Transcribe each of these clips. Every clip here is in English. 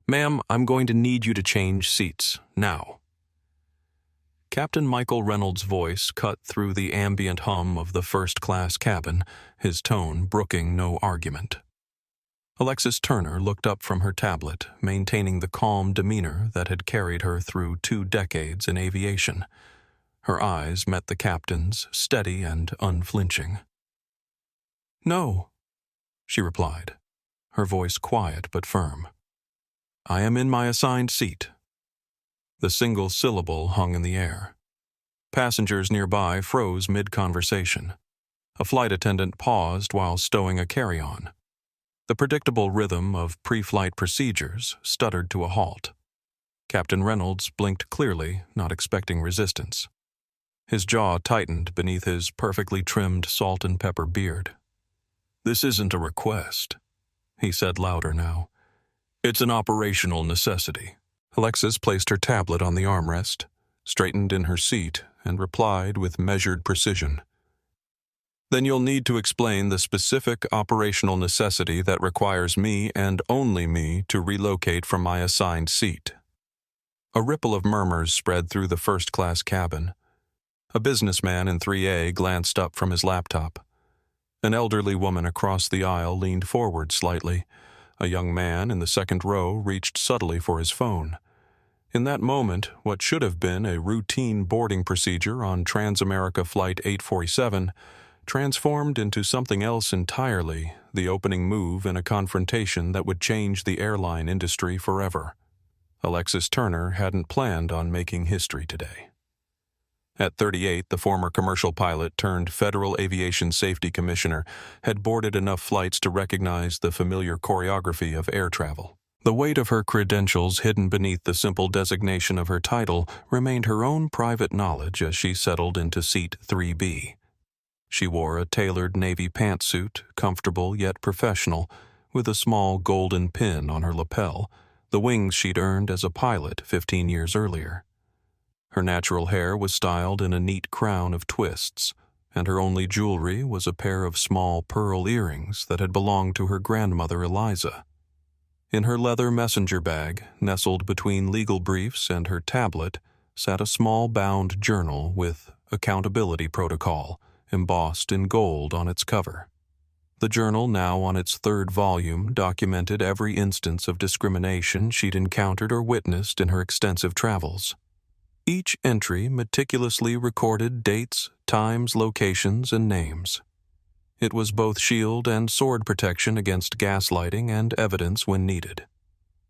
Ma'am, I'm going to need you to change seats, now. Captain Michael Reynolds' voice cut through the ambient hum of the first-class cabin, his tone brooking no argument. Alexis Turner looked up from her tablet, maintaining the calm demeanor that had carried her through 2 decades in aviation. Her eyes met the captain's, steady and unflinching. "No," she replied, her voice quiet but firm. "I am in my assigned seat." The single syllable hung in the air. Passengers nearby froze mid-conversation. A flight attendant paused while stowing a carry-on. The predictable rhythm of pre-flight procedures stuttered to a halt. Captain Reynolds blinked clearly, not expecting resistance. His jaw tightened beneath his perfectly trimmed salt and pepper beard. "This isn't a request," he said louder now. "It's an operational necessity." Alexis placed her tablet on the armrest, straightened in her seat, and replied with measured precision. "Then you'll need to explain the specific operational necessity that requires me and only me to relocate from my assigned seat." A ripple of murmurs spread through the first-class cabin. A businessman in 3A glanced up from his laptop. An elderly woman across the aisle leaned forward slightly. A young man in the second row reached subtly for his phone. In that moment, what should have been a routine boarding procedure on TransAmerica Flight 847 transformed into something else entirely, the opening move in a confrontation that would change the airline industry forever. Alexis Turner hadn't planned on making history today. At 38, the former commercial pilot turned Federal Aviation Safety Commissioner had boarded enough flights to recognize the familiar choreography of air travel. The weight of her credentials hidden beneath the simple designation of her title remained her own private knowledge as she settled into seat 3B. She wore a tailored navy pantsuit, comfortable yet professional, with a small golden pin on her lapel, the wings she'd earned as a pilot 15 years earlier. Her natural hair was styled in a neat crown of twists, and her only jewelry was a pair of small pearl earrings that had belonged to her grandmother Eliza. In her leather messenger bag, nestled between legal briefs and her tablet, sat a small bound journal with Accountability Protocol embossed in gold on its cover. The journal, now on its 3rd volume, documented every instance of discrimination she'd encountered or witnessed in her extensive travels. Each entry meticulously recorded dates, times, locations, and names. It was both shield and sword protection against gaslighting and evidence when needed.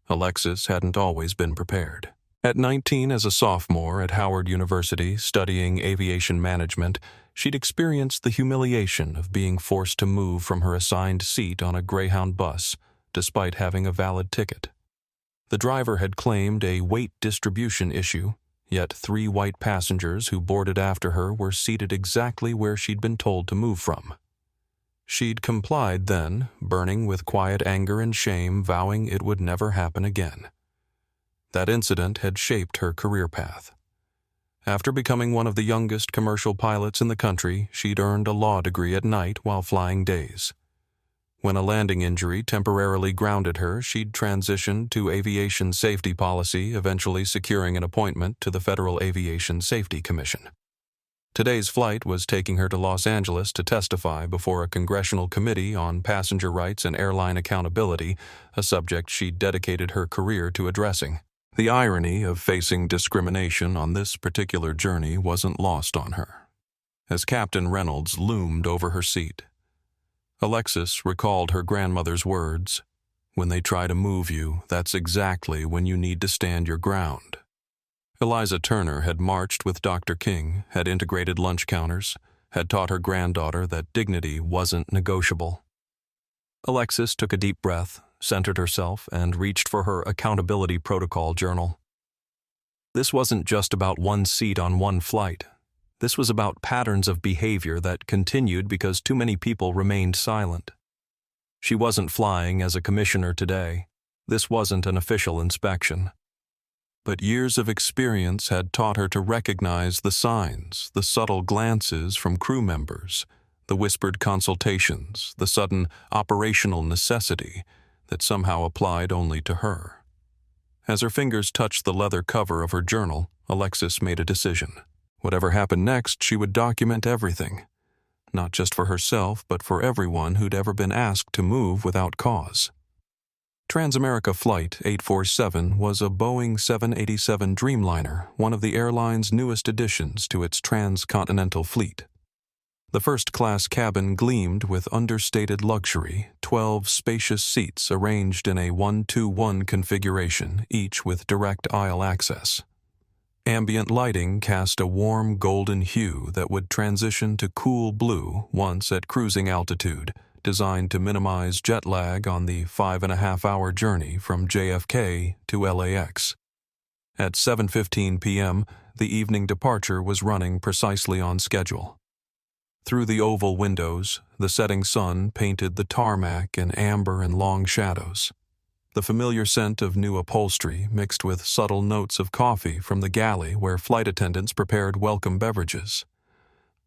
Alexis hadn't always been prepared. At 19, as a sophomore at Howard University studying aviation management, she'd experienced the humiliation of being forced to move from her assigned seat on a Greyhound bus, despite having a valid ticket. The driver had claimed a weight distribution issue, yet 3 white passengers who boarded after her were seated exactly where she'd been told to move from. She'd complied then, burning with quiet anger and shame, vowing it would never happen again. That incident had shaped her career path. After becoming one of the youngest commercial pilots in the country, she'd earned a law degree at night while flying days. When a landing injury temporarily grounded her, she'd transitioned to aviation safety policy, eventually securing an appointment to the Federal Aviation Safety Commission. Today's flight was taking her to Los Angeles to testify before a congressional committee on passenger rights and airline accountability, a subject she'd dedicated her career to addressing. The irony of facing discrimination on this particular journey wasn't lost on her, as Captain Reynolds loomed over her seat. Alexis recalled her grandmother's words, "When they try to move you, that's exactly when you need to stand your ground." Eliza Turner had marched with Dr. King, had integrated lunch counters, had taught her granddaughter that dignity wasn't negotiable. Alexis took a deep breath, centered herself, and reached for her Accountability Protocol journal. This wasn't just about one seat on one flight. This was about patterns of behavior that continued because too many people remained silent. She wasn't flying as a commissioner today. This wasn't an official inspection. But years of experience had taught her to recognize the signs, the subtle glances from crew members, the whispered consultations, the sudden operational necessity that somehow applied only to her. As her fingers touched the leather cover of her journal, Alexis made a decision. Whatever happened next, she would document everything. Not just for herself, but for everyone who'd ever been asked to move without cause. TransAmerica Flight 847 was a Boeing 787 Dreamliner, one of the airline's newest additions to its transcontinental fleet. The first-class cabin gleamed with understated luxury, 12 spacious seats arranged in a 1-2-1 configuration, each with direct aisle access. Ambient lighting cast a warm golden hue that would transition to cool blue once at cruising altitude, designed to minimize jet lag on the 5.5-hour journey from JFK to LAX. At 7:15 p.m., the evening departure was running precisely on schedule. Through the oval windows, the setting sun painted the tarmac in amber and long shadows. The familiar scent of new upholstery mixed with subtle notes of coffee from the galley where flight attendants prepared welcome beverages.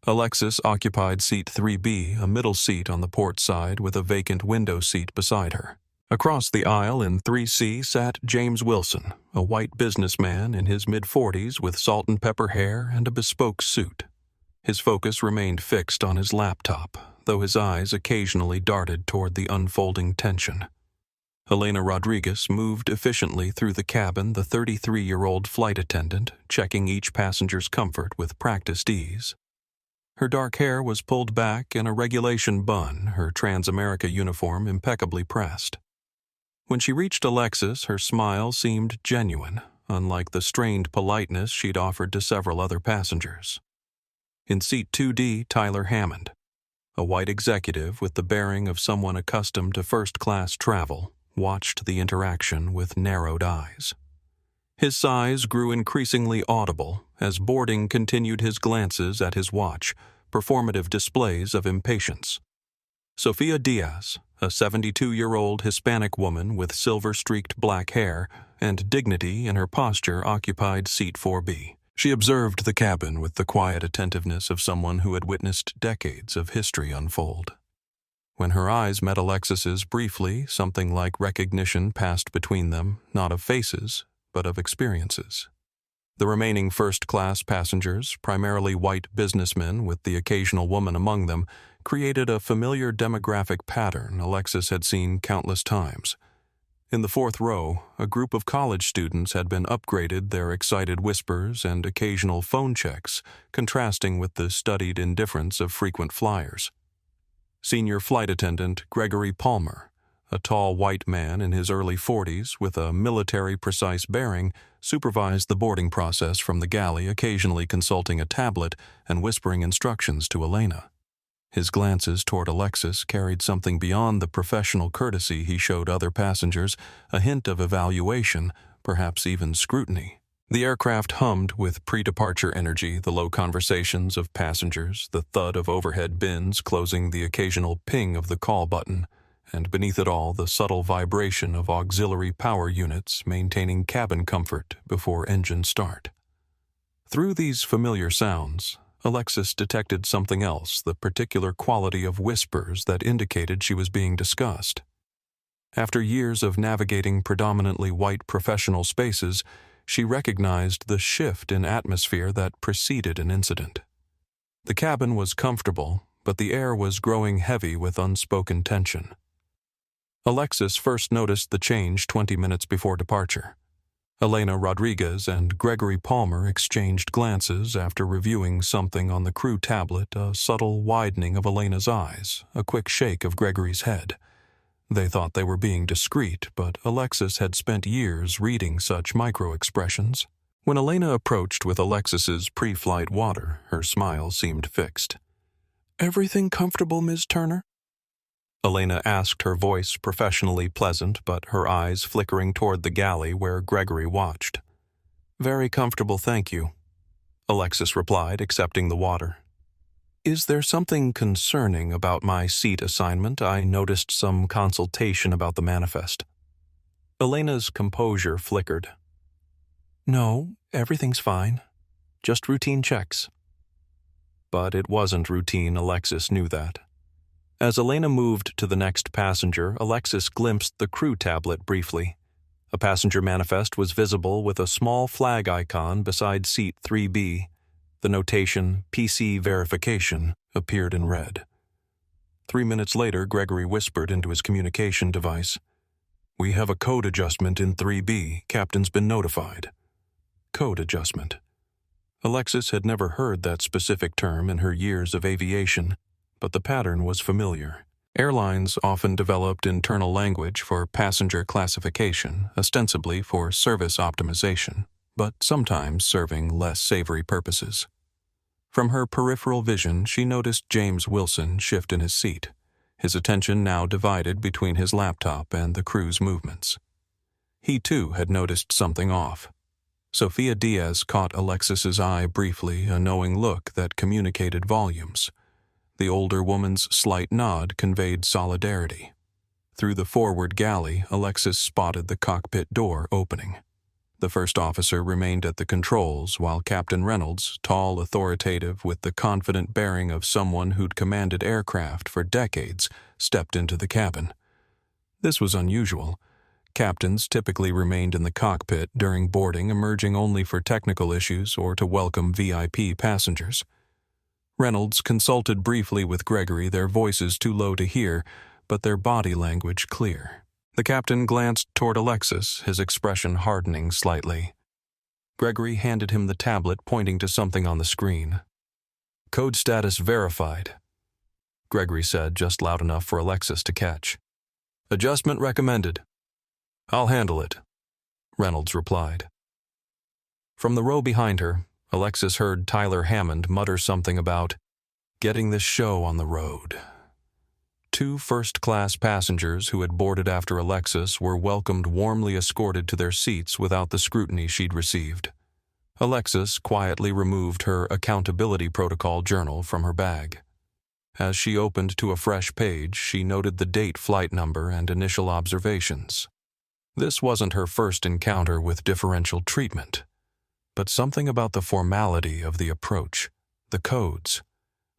Alexis occupied seat 3B, a middle seat on the port side with a vacant window seat beside her. Across the aisle in 3C sat James Wilson, a white businessman in his mid-40s with salt and pepper hair and a bespoke suit. His focus remained fixed on his laptop, though his eyes occasionally darted toward the unfolding tension. Elena Rodriguez moved efficiently through the cabin, the 33-year-old flight attendant, checking each passenger's comfort with practiced ease. Her dark hair was pulled back in a regulation bun, her TransAmerica uniform impeccably pressed. When she reached Alexis, her smile seemed genuine, unlike the strained politeness she'd offered to several other passengers. In seat 2D, Tyler Hammond, a white executive with the bearing of someone accustomed to first-class travel, watched the interaction with narrowed eyes. His sighs grew increasingly audible as boarding continued his glances at his watch, performative displays of impatience. Sophia Diaz, a 72-year-old Hispanic woman with silver-streaked black hair and dignity in her posture, occupied seat 4B. She observed the cabin with the quiet attentiveness of someone who had witnessed decades of history unfold. When her eyes met Alexis's briefly, something like recognition passed between them, not of faces, but of experiences. The remaining first-class passengers, primarily white businessmen with the occasional woman among them, created a familiar demographic pattern Alexis had seen countless times. In the fourth row, a group of college students had been upgraded, their excited whispers and occasional phone checks contrasting with the studied indifference of frequent flyers. Senior flight attendant Gregory Palmer, a tall white man in his early 40s with a military-precise bearing, supervised the boarding process from the galley, occasionally consulting a tablet and whispering instructions to Elena. His glances toward Alexis carried something beyond the professional courtesy he showed other passengers, a hint of evaluation, perhaps even scrutiny. The aircraft hummed with pre-departure energy, the low conversations of passengers, the thud of overhead bins closing the occasional ping of the call button, and beneath it all the subtle vibration of auxiliary power units maintaining cabin comfort before engine start. Through these familiar sounds, Alexis detected something else, the particular quality of whispers that indicated she was being discussed. After years of navigating predominantly white professional spaces, she recognized the shift in atmosphere that preceded an incident. The cabin was comfortable, but the air was growing heavy with unspoken tension. Alexis first noticed the change 20 minutes before departure. Elena Rodriguez and Gregory Palmer exchanged glances after reviewing something on the crew tablet, a subtle widening of Elena's eyes, a quick shake of Gregory's head. They thought they were being discreet, but Alexis had spent years reading such micro-expressions. When Elena approached with Alexis's pre-flight water, her smile seemed fixed. "Everything comfortable, Ms. Turner?" Elena asked, her voice professionally pleasant, but her eyes flickering toward the galley where Gregory watched. "Very comfortable, thank you," Alexis replied, accepting the water. "Is there something concerning about my seat assignment? I noticed some consultation about the manifest." Elena's composure flickered. "No, everything's fine. Just routine checks." But it wasn't routine, Alexis knew that. As Elena moved to the next passenger, Alexis glimpsed the crew tablet briefly. A passenger manifest was visible with a small flag icon beside seat 3B. The notation, PC verification, appeared in red. 3 minutes later, Gregory whispered into his communication device, "We have a code adjustment in 3B. Captain's been notified." Code adjustment. Alexis had never heard that specific term in her years of aviation, but the pattern was familiar. Airlines often developed internal language for passenger classification, ostensibly for service optimization, but sometimes serving less savory purposes. From her peripheral vision, she noticed James Wilson shift in his seat, his attention now divided between his laptop and the crew's movements. He too had noticed something off. Sophia Diaz caught Alexis's eye briefly, a knowing look that communicated volumes. The older woman's slight nod conveyed solidarity. Through the forward galley, Alexis spotted the cockpit door opening. The first officer remained at the controls, while Captain Reynolds, tall, authoritative, with the confident bearing of someone who'd commanded aircraft for decades, stepped into the cabin. This was unusual. Captains typically remained in the cockpit during boarding, emerging only for technical issues or to welcome VIP passengers. Reynolds consulted briefly with Gregory, their voices too low to hear, but their body language clear. The captain glanced toward Alexis, his expression hardening slightly. Gregory handed him the tablet, pointing to something on the screen. "Code status verified," Gregory said, just loud enough for Alexis to catch. "Adjustment recommended." "I'll handle it," Reynolds replied. From the row behind her, Alexis heard Tyler Hammond mutter something about getting this show on the road. 2 first-class passengers who had boarded after Alexis were welcomed, warmly escorted to their seats without the scrutiny she'd received. Alexis quietly removed her accountability protocol journal from her bag. As she opened to a fresh page, she noted the date, flight number, and initial observations. This wasn't her first encounter with differential treatment, but something about the formality of the approach, the codes,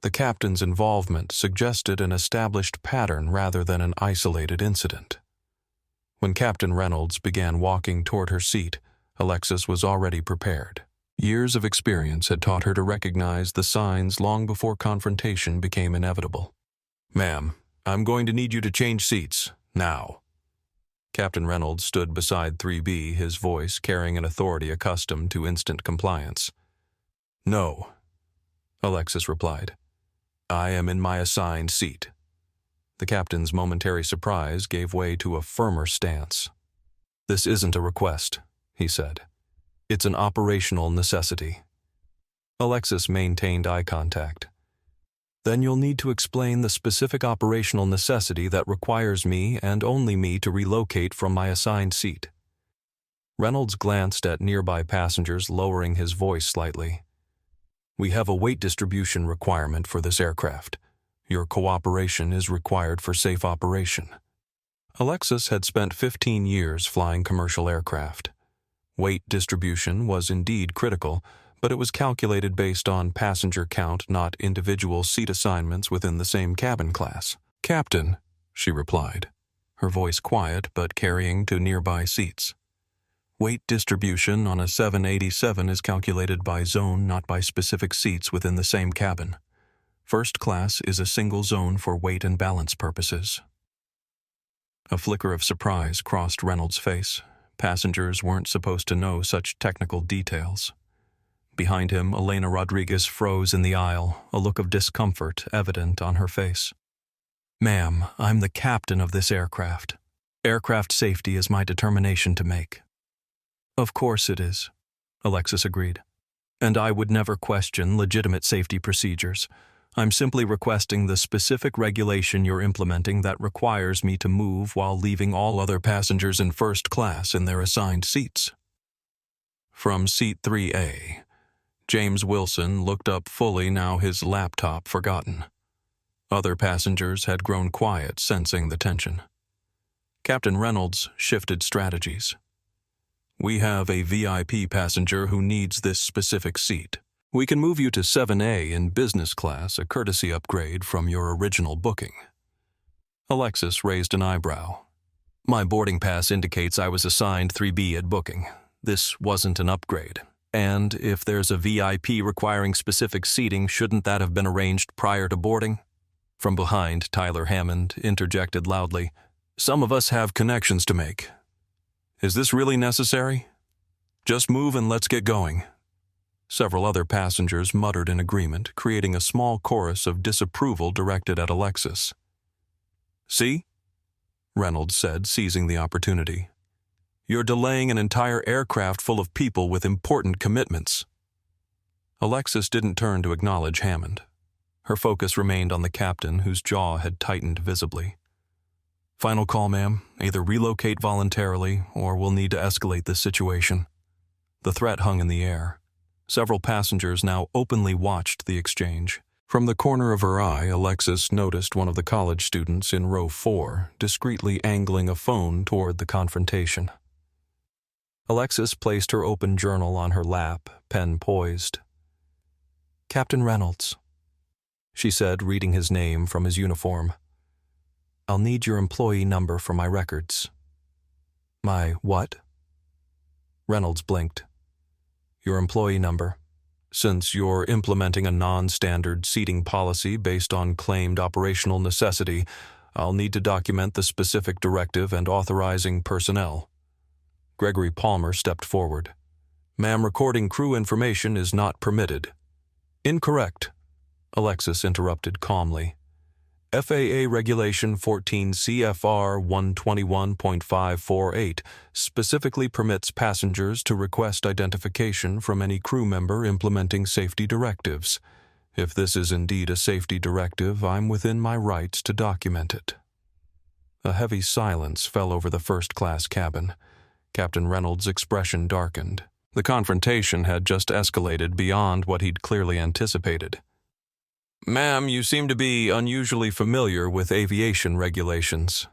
the captain's involvement suggested an established pattern rather than an isolated incident. When Captain Reynolds began walking toward her seat, Alexis was already prepared. Years of experience had taught her to recognize the signs long before confrontation became inevitable. "Ma'am, I'm going to need you to change seats, now." Captain Reynolds stood beside 3B, his voice carrying an authority accustomed to instant compliance. "No," Alexis replied. "I am in my assigned seat." The captain's momentary surprise gave way to a firmer stance. "This isn't a request," he said. "It's an operational necessity." Alexis maintained eye contact. "Then you'll need to explain the specific operational necessity that requires me and only me to relocate from my assigned seat." Reynolds glanced at nearby passengers, lowering his voice slightly. "We have a weight distribution requirement for this aircraft. Your cooperation is required for safe operation." Alexis had spent 15 years flying commercial aircraft. Weight distribution was indeed critical, but it was calculated based on passenger count, not individual seat assignments within the same cabin class. "Captain," she replied, her voice quiet but carrying to nearby seats. "Weight distribution on a 787 is calculated by zone, not by specific seats within the same cabin. First class is a single zone for weight and balance purposes." A flicker of surprise crossed Reynolds' face. Passengers weren't supposed to know such technical details. Behind him, Elena Rodriguez froze in the aisle, a look of discomfort evident on her face. "Ma'am, I'm the captain of this aircraft. Aircraft safety is my determination to make." "Of course it is," Alexis agreed. "And I would never question legitimate safety procedures. I'm simply requesting the specific regulation you're implementing that requires me to move while leaving all other passengers in first class in their assigned seats." From seat 3A, James Wilson looked up fully, now his laptop forgotten. Other passengers had grown quiet, sensing the tension. Captain Reynolds shifted strategies. "We have a VIP passenger who needs this specific seat. We can move you to 7A in business class, a courtesy upgrade from your original booking." Alexis raised an eyebrow. My boarding pass indicates I was assigned 3B at booking. This wasn't an upgrade. And if there's a VIP requiring specific seating, shouldn't that have been arranged prior to boarding? From behind, Tyler Hammond interjected loudly, "Some of us have connections to make. Is this really necessary? Just move and let's get going." Several other passengers muttered in agreement, creating a small chorus of disapproval directed at Alexis. "See?" Reynolds said, seizing the opportunity. "You're delaying an entire aircraft full of people with important commitments." Alexis didn't turn to acknowledge Hammond. Her focus remained on the captain, whose jaw had tightened visibly. "Final call, ma'am. Either relocate voluntarily, or we'll need to escalate this situation." The threat hung in the air. Several passengers now openly watched the exchange. From the corner of her eye, Alexis noticed one of the college students in row 4 discreetly angling a phone toward the confrontation. Alexis placed her open journal on her lap, pen poised. "Captain Reynolds," she said, reading his name from his uniform. "I'll need your employee number for my records." "My what?" Reynolds blinked. "Your employee number. Since you're implementing a non-standard seating policy based on claimed operational necessity, I'll need to document the specific directive and authorizing personnel." Gregory Palmer stepped forward. "Ma'am, recording crew information is not permitted." "Incorrect," Alexis interrupted calmly. "FAA Regulation 14 CFR 121.548 specifically permits passengers to request identification from any crew member implementing safety directives. If this is indeed a safety directive, I'm within my rights to document it." A heavy silence fell over the first-class cabin. Captain Reynolds' expression darkened. The confrontation had just escalated beyond what he'd clearly anticipated. "Ma'am, you seem to be unusually familiar with aviation regulations."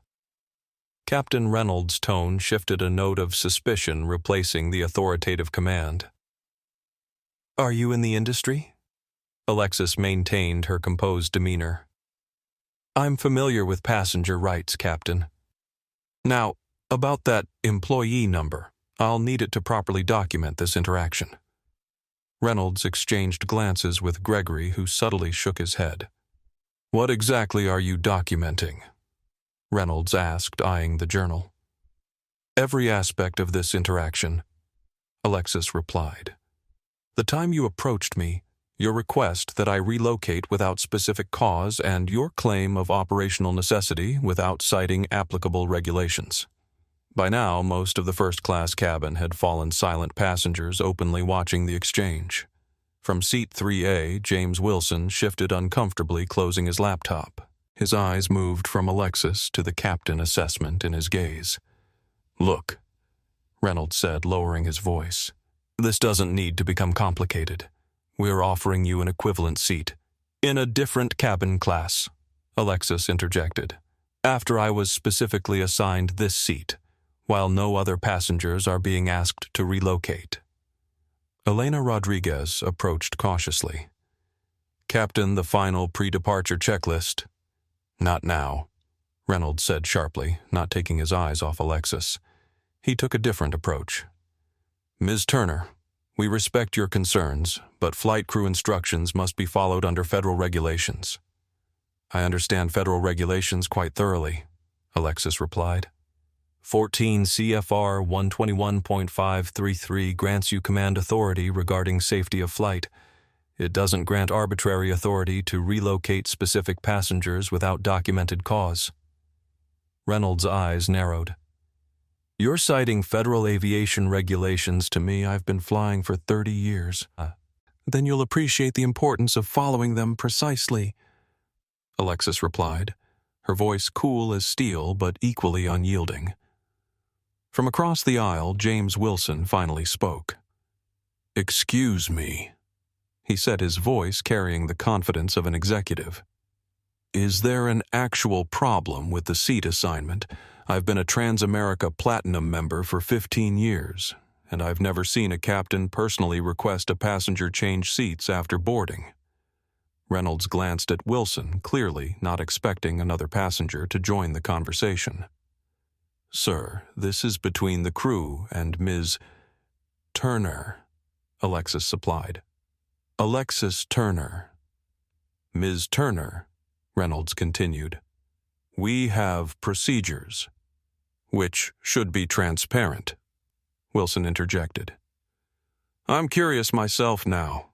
Captain Reynolds' tone shifted, a note of suspicion replacing the authoritative command. "Are you in the industry?" Alexis maintained her composed demeanor. "I'm familiar with passenger rights, Captain. Now, about that employee number, I'll need it to properly document this interaction." Reynolds exchanged glances with Gregory, who subtly shook his head. "What exactly are you documenting?" Reynolds asked, eyeing the journal. "Every aspect of this interaction," Alexis replied. "The time you approached me, your request that I relocate without specific cause, and your claim of operational necessity without citing applicable regulations." By now, most of the first-class cabin had fallen silent, passengers openly watching the exchange. From seat 3A, James Wilson shifted uncomfortably, closing his laptop. His eyes moved from Alexis to the captain, assessment in his gaze. "Look," Reynolds said, lowering his voice. "This doesn't need to become complicated. We're offering you an equivalent seat. In a different cabin class," Alexis interjected, "after I was specifically assigned this seat, while no other passengers are being asked to relocate." Elena Rodriguez approached cautiously. "Captain, the final pre-departure checklist." "Not now," Reynolds said sharply, not taking his eyes off Alexis. He took a different approach. "Ms. Turner, we respect your concerns, but flight crew instructions must be followed under federal regulations." "I understand federal regulations quite thoroughly," Alexis replied. 14 CFR 121.533 grants you command authority regarding safety of flight. It doesn't grant arbitrary authority to relocate specific passengers without documented cause. Reynolds' eyes narrowed. "You're citing Federal Aviation regulations to me. I've been flying for 30 years. Then you'll appreciate the importance of following them precisely," Alexis replied, her voice cool as steel but equally unyielding. From across the aisle, James Wilson finally spoke. "Excuse me," he said, his voice carrying the confidence of an executive. "Is there an actual problem with the seat assignment? I've been a TransAmerica Platinum member for 15 years, and I've never seen a captain personally request a passenger change seats after boarding." Reynolds glanced at Wilson, clearly not expecting another passenger to join the conversation. Sir, this is between the crew and Ms. Turner, Alexis supplied. Alexis Turner. Ms. Turner, Reynolds continued. We have procedures, which should be transparent, Wilson interjected. I'm curious myself now.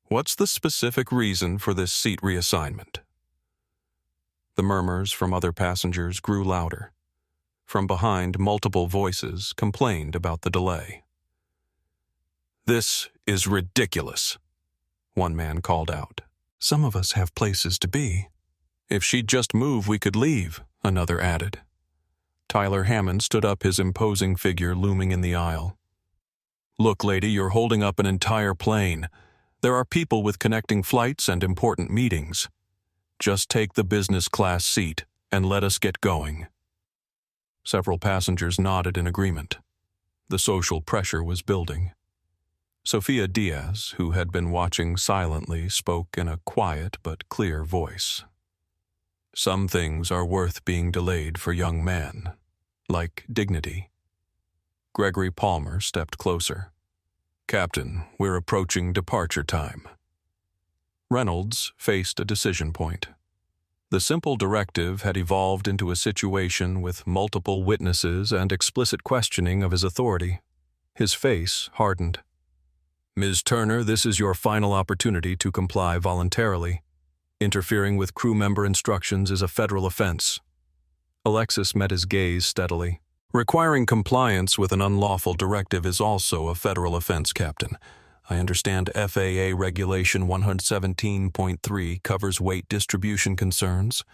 What's the specific reason for this seat reassignment? The murmurs from other passengers grew louder. From behind, multiple voices complained about the delay. This is ridiculous, one man called out. Some of us have places to be. If she'd just move, we could leave, another added. Tyler Hammond stood up, his imposing figure looming in the aisle. Look, lady, you're holding up an entire plane. There are people with connecting flights and important meetings. Just take the business class seat and let us get going. Several passengers nodded in agreement. The social pressure was building. Sophia Diaz, who had been watching silently, spoke in a quiet but clear voice. Some things are worth being delayed for young men, like dignity. Gregory Palmer stepped closer. Captain, we're approaching departure time. Reynolds faced a decision point. The simple directive had evolved into a situation with multiple witnesses and explicit questioning of his authority. His face hardened. Ms. Turner, this is your final opportunity to comply voluntarily. Interfering with crew member instructions is a federal offense. Alexis met his gaze steadily. Requiring compliance with an unlawful directive is also a federal offense, Captain. I understand FAA Regulation 117.3 covers weight distribution concerns.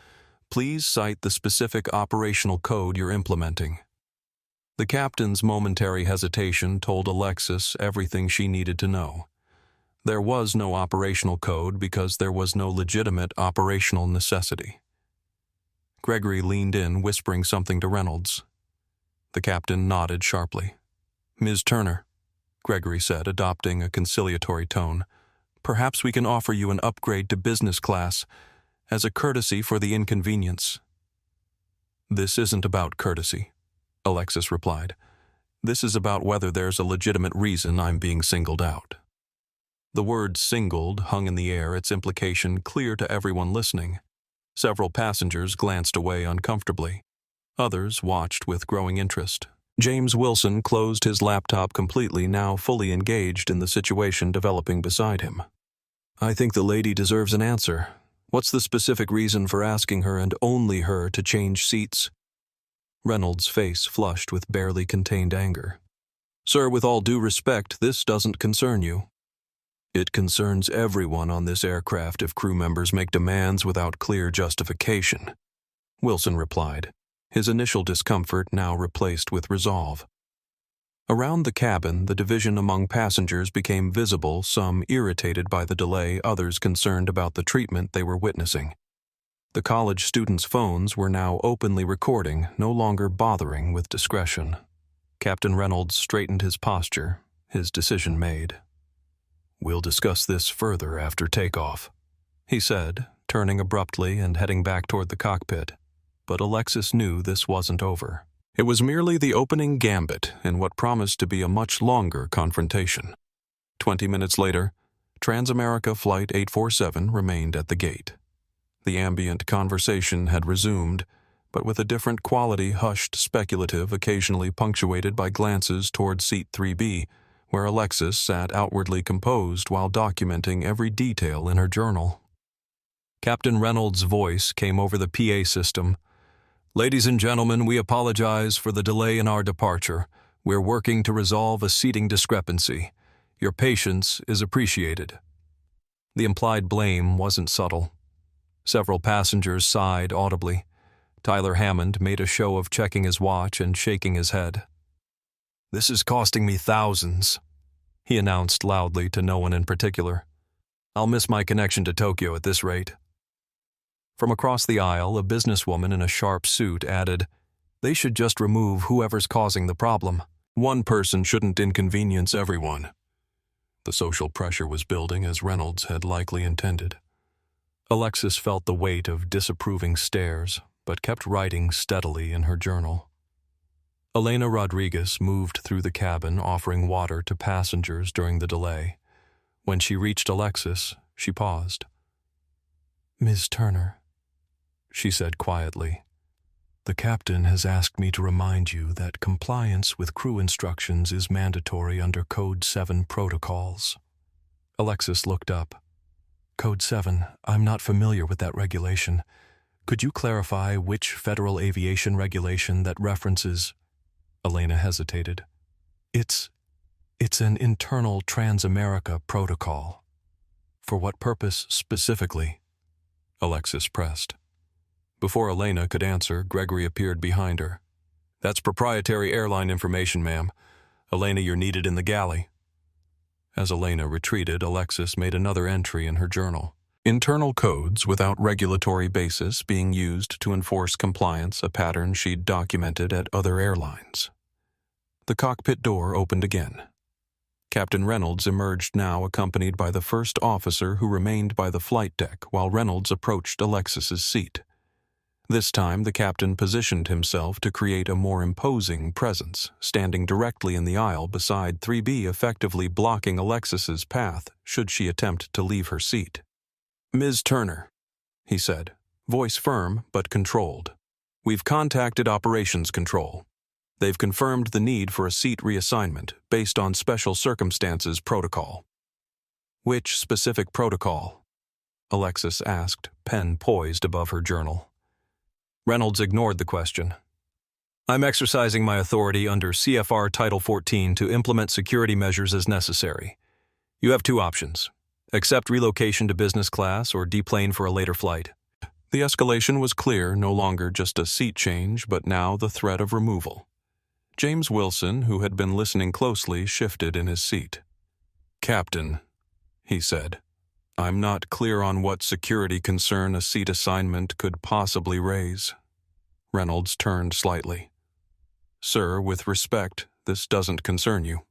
Please cite the specific operational code you're implementing. The captain's momentary hesitation told Alexis everything she needed to know. There was no operational code because there was no legitimate operational necessity. Gregory leaned in, whispering something to Reynolds. The captain nodded sharply. Ms. Turner, Gregory said, adopting a conciliatory tone, perhaps we can offer you an upgrade to business class as a courtesy for the inconvenience. This isn't about courtesy, Alexis replied. This is about whether there's a legitimate reason I'm being singled out. The word singled hung in the air, its implication clear to everyone listening. Several passengers glanced away uncomfortably. Others watched with growing interest. James Wilson closed his laptop completely, now fully engaged in the situation developing beside him. I think the lady deserves an answer. What's the specific reason for asking her and only her to change seats? Reynolds' face flushed with barely contained anger. Sir, with all due respect, this doesn't concern you. It concerns everyone on this aircraft if crew members make demands without clear justification, Wilson replied, his initial discomfort now replaced with resolve. Around the cabin, the division among passengers became visible, some irritated by the delay, others concerned about the treatment they were witnessing. The college students' phones were now openly recording, no longer bothering with discretion. Captain Reynolds straightened his posture, his decision made. We'll discuss this further after takeoff, he said, turning abruptly and heading back toward the cockpit. But Alexis knew this wasn't over. It was merely the opening gambit in what promised to be a much longer confrontation. 20 minutes later, TransAmerica Flight 847 remained at the gate. The ambient conversation had resumed, but with a different quality, hushed, speculative, occasionally punctuated by glances toward seat 3B, where Alexis sat outwardly composed while documenting every detail in her journal. Captain Reynolds' voice came over the PA system. Ladies and gentlemen, we apologize for the delay in our departure. We're working to resolve a seating discrepancy. Your patience is appreciated. The implied blame wasn't subtle. Several passengers sighed audibly. Tyler Hammond made a show of checking his watch and shaking his head. This is costing me thousands, he announced loudly to no one in particular. I'll miss my connection to Tokyo at this rate. From across the aisle, a businesswoman in a sharp suit added, They should just remove whoever's causing the problem. One person shouldn't inconvenience everyone. The social pressure was building as Reynolds had likely intended. Alexis felt the weight of disapproving stares, but kept writing steadily in her journal. Elena Rodriguez moved through the cabin offering water to passengers during the delay. When she reached Alexis, she paused. "Ms. Turner," she said quietly, "the captain has asked me to remind you that compliance with crew instructions is mandatory under Code 7 protocols." Alexis looked up. "Code 7, I'm not familiar with that regulation. Could you clarify which Federal Aviation regulation that references—" Elena hesitated. It's an internal TransAmerica protocol." "For what purpose specifically?" Alexis pressed. Before Elena could answer, Gregory appeared behind her. "That's proprietary airline information, ma'am. Elena, you're needed in the galley." As Elena retreated, Alexis made another entry in her journal. Internal codes without regulatory basis being used to enforce compliance, a pattern she'd documented at other airlines. The cockpit door opened again. Captain Reynolds emerged now accompanied by the first officer who remained by the flight deck while Reynolds approached Alexis's seat. This time the captain positioned himself to create a more imposing presence, standing directly in the aisle beside 3B, effectively blocking Alexis's path should she attempt to leave her seat. "Ms. Turner," he said, voice firm but controlled, "we've contacted Operations Control. They've confirmed the need for a seat reassignment based on special circumstances protocol." "Which specific protocol?" Alexis asked, pen poised above her journal. Reynolds ignored the question. "I'm exercising my authority under CFR Title 14 to implement security measures as necessary. You have two options. Accept relocation to business class or deplane for a later flight." The escalation was clear, no longer just a seat change, but now the threat of removal. James Wilson, who had been listening closely, shifted in his seat. "Captain," he said, "I'm not clear on what security concern a seat assignment could possibly raise." Reynolds turned slightly. "Sir, with respect, this doesn't concern you."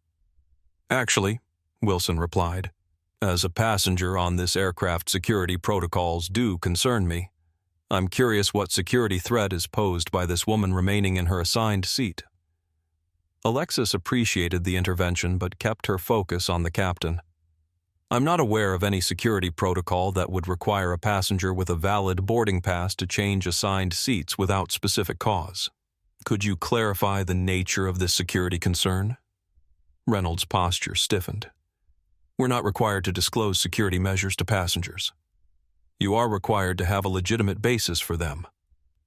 "Actually," Wilson replied, "as a passenger on this aircraft, security protocols do concern me. I'm curious what security threat is posed by this woman remaining in her assigned seat." Alexis appreciated the intervention but kept her focus on the captain. "I'm not aware of any security protocol that would require a passenger with a valid boarding pass to change assigned seats without specific cause. Could you clarify the nature of this security concern?" Reynolds' posture stiffened. "We're not required to disclose security measures to passengers." "You are required to have a legitimate basis for them,"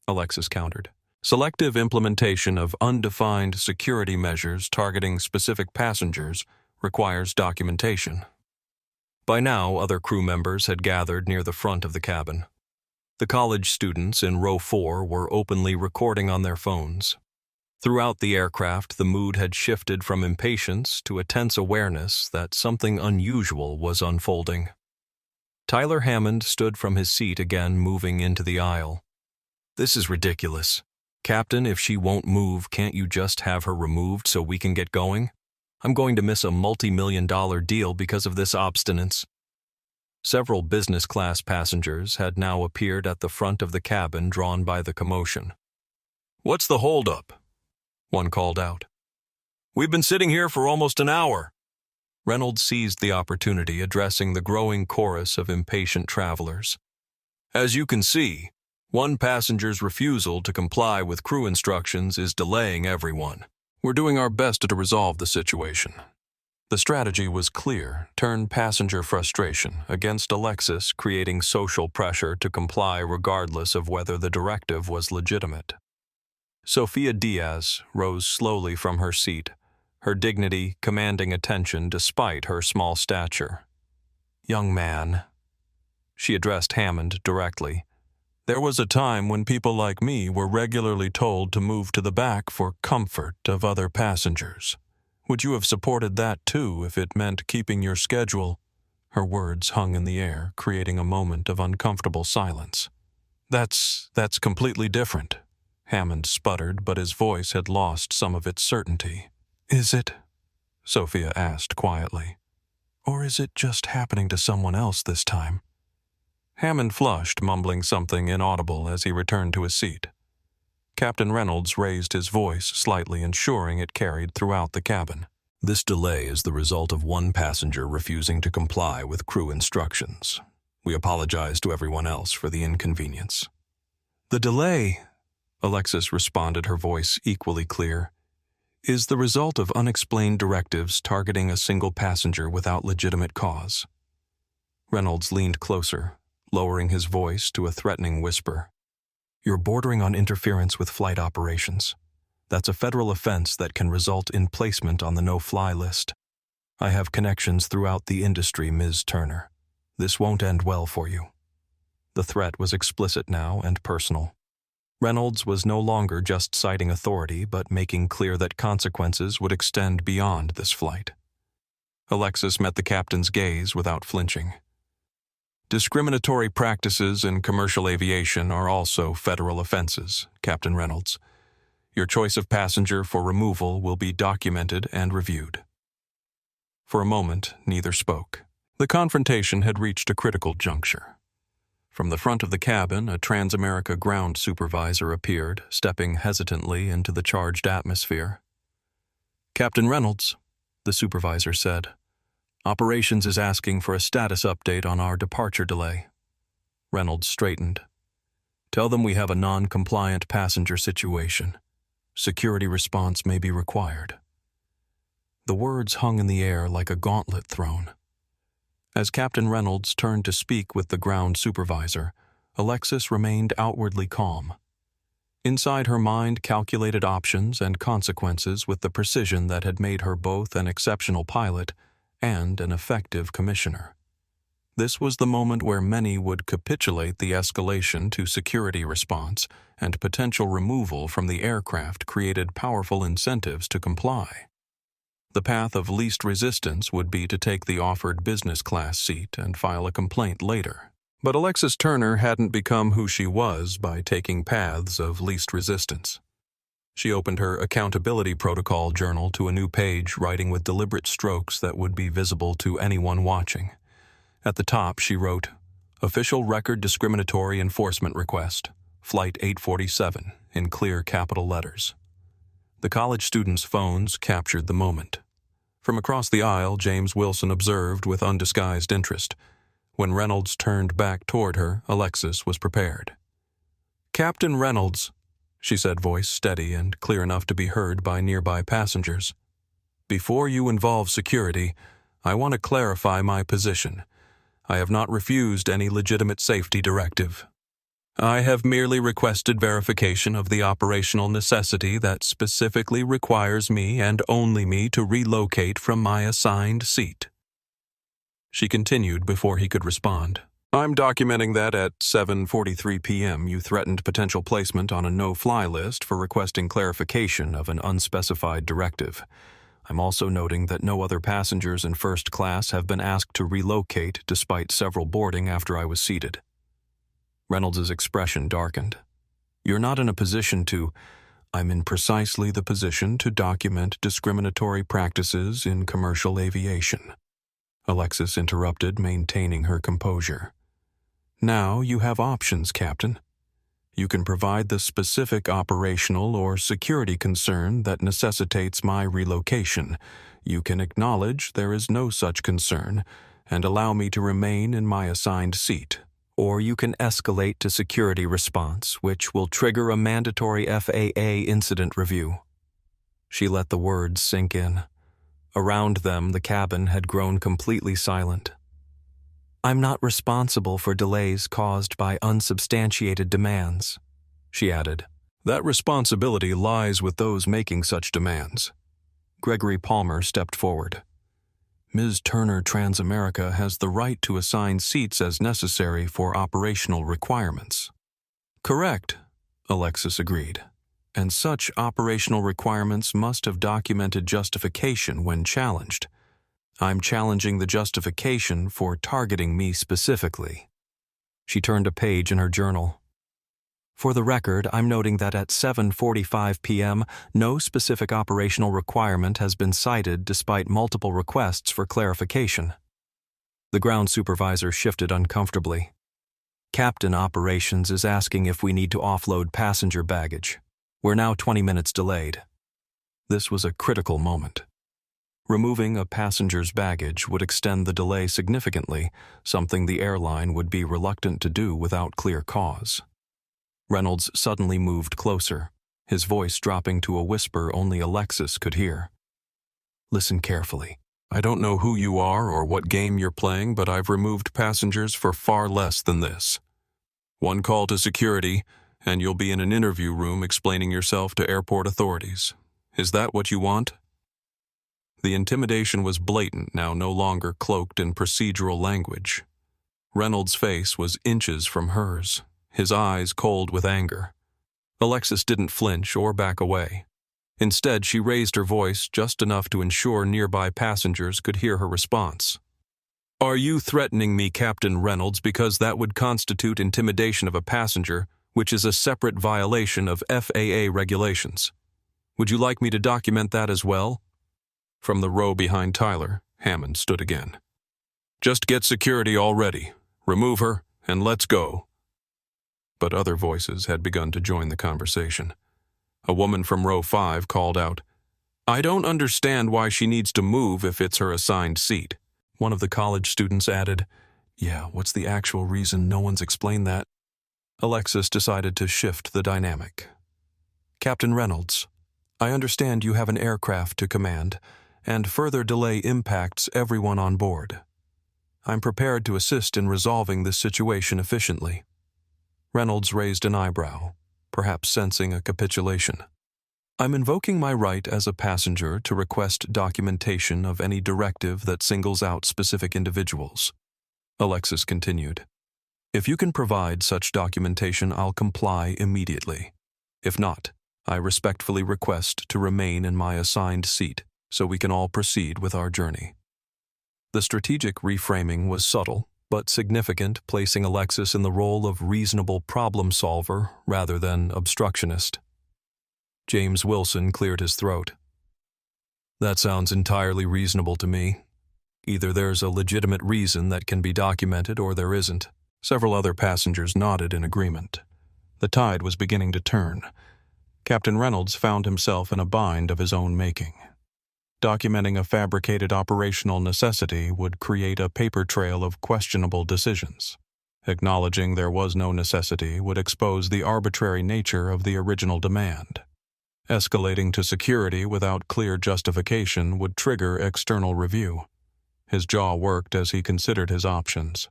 Alexis countered. "Selective implementation of undefined security measures targeting specific passengers requires documentation." By now, other crew members had gathered near the front of the cabin. The college students in row 4 were openly recording on their phones. Throughout the aircraft, the mood had shifted from impatience to a tense awareness that something unusual was unfolding. Tyler Hammond stood from his seat again, moving into the aisle. "This is ridiculous. Captain, if she won't move, can't you just have her removed so we can get going? I'm going to miss a multi-million-dollar deal because of this obstinance." Several business class passengers had now appeared at the front of the cabin, drawn by the commotion. "What's the holdup?" one called out. "We've been sitting here for almost an hour." Reynolds seized the opportunity, addressing the growing chorus of impatient travelers. "As you can see, one passenger's refusal to comply with crew instructions is delaying everyone. We're doing our best to resolve the situation." The strategy was clear: turn passenger frustration against Alexis, creating social pressure to comply regardless of whether the directive was legitimate. Sophia Diaz rose slowly from her seat, her dignity commanding attention despite her small stature. "Young man," she addressed Hammond directly, "there was a time when people like me were regularly told to move to the back for comfort of other passengers. Would you have supported that too if it meant keeping your schedule?" Her words hung in the air, creating a moment of uncomfortable silence. That's completely different," Hammond sputtered, but his voice had lost some of its certainty. "Is it?" Sophia asked quietly. "Or is it just happening to someone else this time?" Hammond flushed, mumbling something inaudible as he returned to his seat. Captain Reynolds raised his voice slightly, ensuring it carried throughout the cabin. This delay is the result of one passenger refusing to comply with crew instructions. We apologize to everyone else for the inconvenience. The delay, Alexis responded, her voice equally clear, is the result of unexplained directives targeting a single passenger without legitimate cause. Reynolds leaned closer, lowering his voice to a threatening whisper. You're bordering on interference with flight operations. That's a federal offense that can result in placement on the no-fly list. I have connections throughout the industry, Ms. Turner. This won't end well for you. The threat was explicit now and personal. Reynolds was no longer just citing authority, but making clear that consequences would extend beyond this flight. Alexis met the captain's gaze without flinching. Discriminatory practices in commercial aviation are also federal offenses, Captain Reynolds. Your choice of passenger for removal will be documented and reviewed. For a moment, neither spoke. The confrontation had reached a critical juncture. From the front of the cabin, a TransAmerica ground supervisor appeared, stepping hesitantly into the charged atmosphere. Captain Reynolds, the supervisor said, Operations is asking for a status update on our departure delay. Reynolds straightened. Tell them we have a non-compliant passenger situation. Security response may be required. The words hung in the air like a gauntlet thrown. As Captain Reynolds turned to speak with the ground supervisor, Alexis remained outwardly calm. Inside her mind calculated options and consequences with the precision that had made her both an exceptional pilot and an effective commissioner. This was the moment where many would capitulate the escalation to security response, and potential removal from the aircraft created powerful incentives to comply. The path of least resistance would be to take the offered business class seat and file a complaint later. But Alexis Turner hadn't become who she was by taking paths of least resistance. She opened her accountability protocol journal to a new page, writing with deliberate strokes that would be visible to anyone watching. At the top, she wrote, Official Record Discriminatory Enforcement Request, Flight 847, in clear capital letters. The college students' phones captured the moment. From across the aisle, James Wilson observed with undisguised interest. When Reynolds turned back toward her, Alexis was prepared. Captain Reynolds, she said, voice steady and clear enough to be heard by nearby passengers. Before you involve security, I want to clarify my position. I have not refused any legitimate safety directive. I have merely requested verification of the operational necessity that specifically requires me and only me to relocate from my assigned seat. She continued before he could respond. I'm documenting that at 7:43 p.m. you threatened potential placement on a no-fly list for requesting clarification of an unspecified directive. I'm also noting that no other passengers in first class have been asked to relocate despite several boarding after I was seated. Reynolds' expression darkened. You're not in a position to... I'm in precisely the position to document discriminatory practices in commercial aviation. Alexis interrupted, maintaining her composure. Now you have options, Captain. You can provide the specific operational or security concern that necessitates my relocation. You can acknowledge there is no such concern and allow me to remain in my assigned seat. Or you can escalate to security response, which will trigger a mandatory FAA incident review. She let the words sink in. Around them, the cabin had grown completely silent. I'm not responsible for delays caused by unsubstantiated demands, she added. That responsibility lies with those making such demands. Gregory Palmer stepped forward. Ms. Turner TransAmerica has the right to assign seats as necessary for operational requirements. Correct, Alexis agreed. And such operational requirements must have documented justification when challenged. I'm challenging the justification for targeting me specifically. She turned a page in her journal. For the record, I'm noting that at 7:45 p.m., no specific operational requirement has been cited despite multiple requests for clarification. The ground supervisor shifted uncomfortably. Captain Operations is asking if we need to offload passenger baggage. We're now 20 minutes delayed. This was a critical moment. Removing a passenger's baggage would extend the delay significantly, something the airline would be reluctant to do without clear cause. Reynolds suddenly moved closer, his voice dropping to a whisper only Alexis could hear. Listen carefully. I don't know who you are or what game you're playing, but I've removed passengers for far less than this. One call to security, and you'll be in an interview room explaining yourself to airport authorities. Is that what you want? The intimidation was blatant, now no longer cloaked in procedural language. Reynolds' face was inches from hers, his eyes cold with anger. Alexis didn't flinch or back away. Instead, she raised her voice just enough to ensure nearby passengers could hear her response. Are you threatening me, Captain Reynolds, because that would constitute intimidation of a passenger, which is a separate violation of FAA regulations? Would you like me to document that as well? From the row behind Tyler, Hammond stood again. Just get security all ready. Remove her, and let's go. But other voices had begun to join the conversation. A woman from row 5 called out, I don't understand why she needs to move if it's her assigned seat. One of the college students added, Yeah, what's the actual reason? No one's explained that. Alexis decided to shift the dynamic. Captain Reynolds, I understand you have an aircraft to command, and further delay impacts everyone on board. I'm prepared to assist in resolving this situation efficiently. Reynolds raised an eyebrow, perhaps sensing a capitulation. I'm invoking my right as a passenger to request documentation of any directive that singles out specific individuals. Alexis continued. If you can provide such documentation, I'll comply immediately. If not, I respectfully request to remain in my assigned seat so we can all proceed with our journey. The strategic reframing was subtle, but significant, placing Alexis in the role of reasonable problem solver rather than obstructionist. James Wilson cleared his throat. That sounds entirely reasonable to me. Either there's a legitimate reason that can be documented or there isn't. Several other passengers nodded in agreement. The tide was beginning to turn. Captain Reynolds found himself in a bind of his own making. Documenting a fabricated operational necessity would create a paper trail of questionable decisions. Acknowledging there was no necessity would expose the arbitrary nature of the original demand. Escalating to security without clear justification would trigger external review. His jaw worked as he considered his options.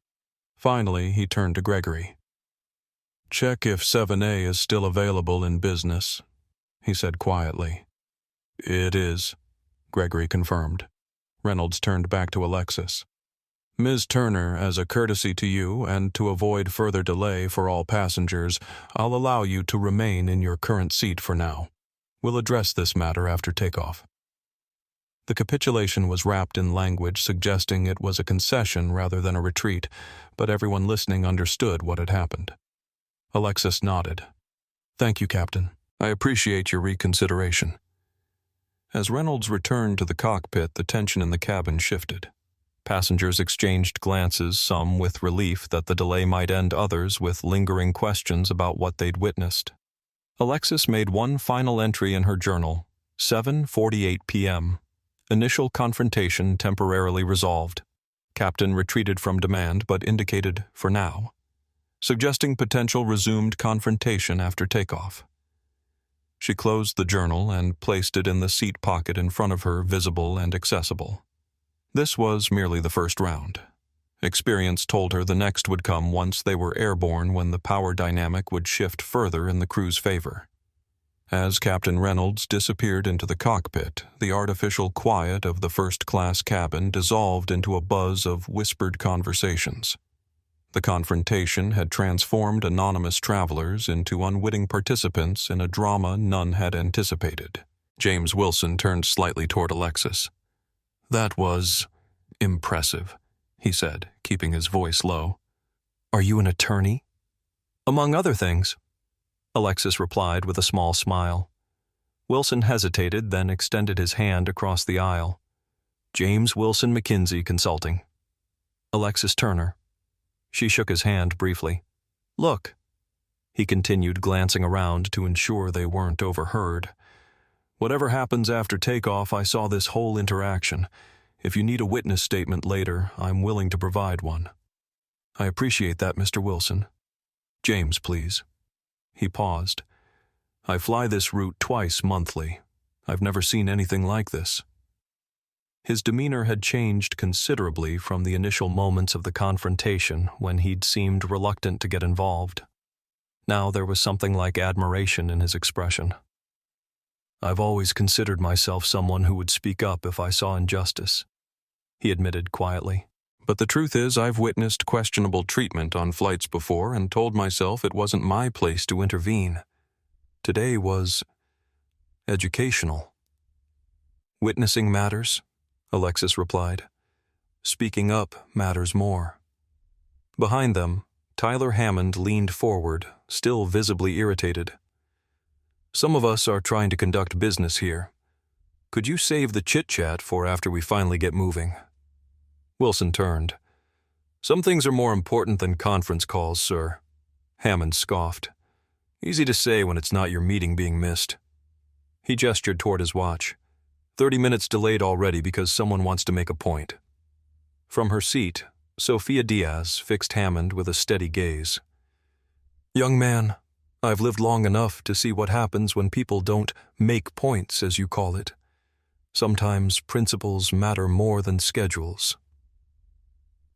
Finally, he turned to Gregory. Check if 7A is still available in business, he said quietly. It is, Gregory confirmed. Reynolds turned back to Alexis. Ms. Turner, as a courtesy to you and to avoid further delay for all passengers, I'll allow you to remain in your current seat for now. We'll address this matter after takeoff. The capitulation was wrapped in language suggesting it was a concession rather than a retreat, but everyone listening understood what had happened. Alexis nodded. Thank you, Captain. I appreciate your reconsideration. As Reynolds returned to the cockpit, the tension in the cabin shifted. Passengers exchanged glances, some with relief that the delay might end, others with lingering questions about what they'd witnessed. Alexis made one final entry in her journal, 7:48 p.m. Initial confrontation temporarily resolved. Captain retreated from demand but indicated for now, suggesting potential resumed confrontation after takeoff. She closed the journal and placed it in the seat pocket in front of her, visible and accessible. This was merely the first round. Experience told her the next would come once they were airborne, when the power dynamic would shift further in the crew's favor. As Captain Reynolds disappeared into the cockpit, the artificial quiet of the first-class cabin dissolved into a buzz of whispered conversations. The confrontation had transformed anonymous travelers into unwitting participants in a drama none had anticipated. James Wilson turned slightly toward Alexis. That was impressive, he said, keeping his voice low. Are you an attorney? Among other things, Alexis replied with a small smile. Wilson hesitated, then extended his hand across the aisle. James Wilson McKinsey Consulting. Alexis Turner. She shook his hand briefly. Look. He continued, glancing around to ensure they weren't overheard. "Whatever happens after takeoff, I saw this whole interaction. If you need a witness statement later, I'm willing to provide one." "I appreciate that, Mr. Wilson." "James, please." He paused. "I fly this route twice monthly. I've never seen anything like this." His demeanor had changed considerably from the initial moments of the confrontation when he'd seemed reluctant to get involved. Now there was something like admiration in his expression. "I've always considered myself someone who would speak up if I saw injustice," he admitted quietly. "But the truth is I've witnessed questionable treatment on flights before and told myself it wasn't my place to intervene. Today was educational." "Witnessing matters," Alexis replied. "Speaking up matters more." Behind them, Tyler Hammond leaned forward, still visibly irritated. "Some of us are trying to conduct business here. Could you save the chit-chat for after we finally get moving?" Wilson turned. "Some things are more important than conference calls, sir." Hammond scoffed. "Easy to say when it's not your meeting being missed." He gestured toward his watch. 30 minutes delayed already because someone wants to make a point." From her seat, Sophia Diaz fixed Hammond with a steady gaze. "Young man, I've lived long enough to see what happens when people don't make points, as you call it. Sometimes principles matter more than schedules."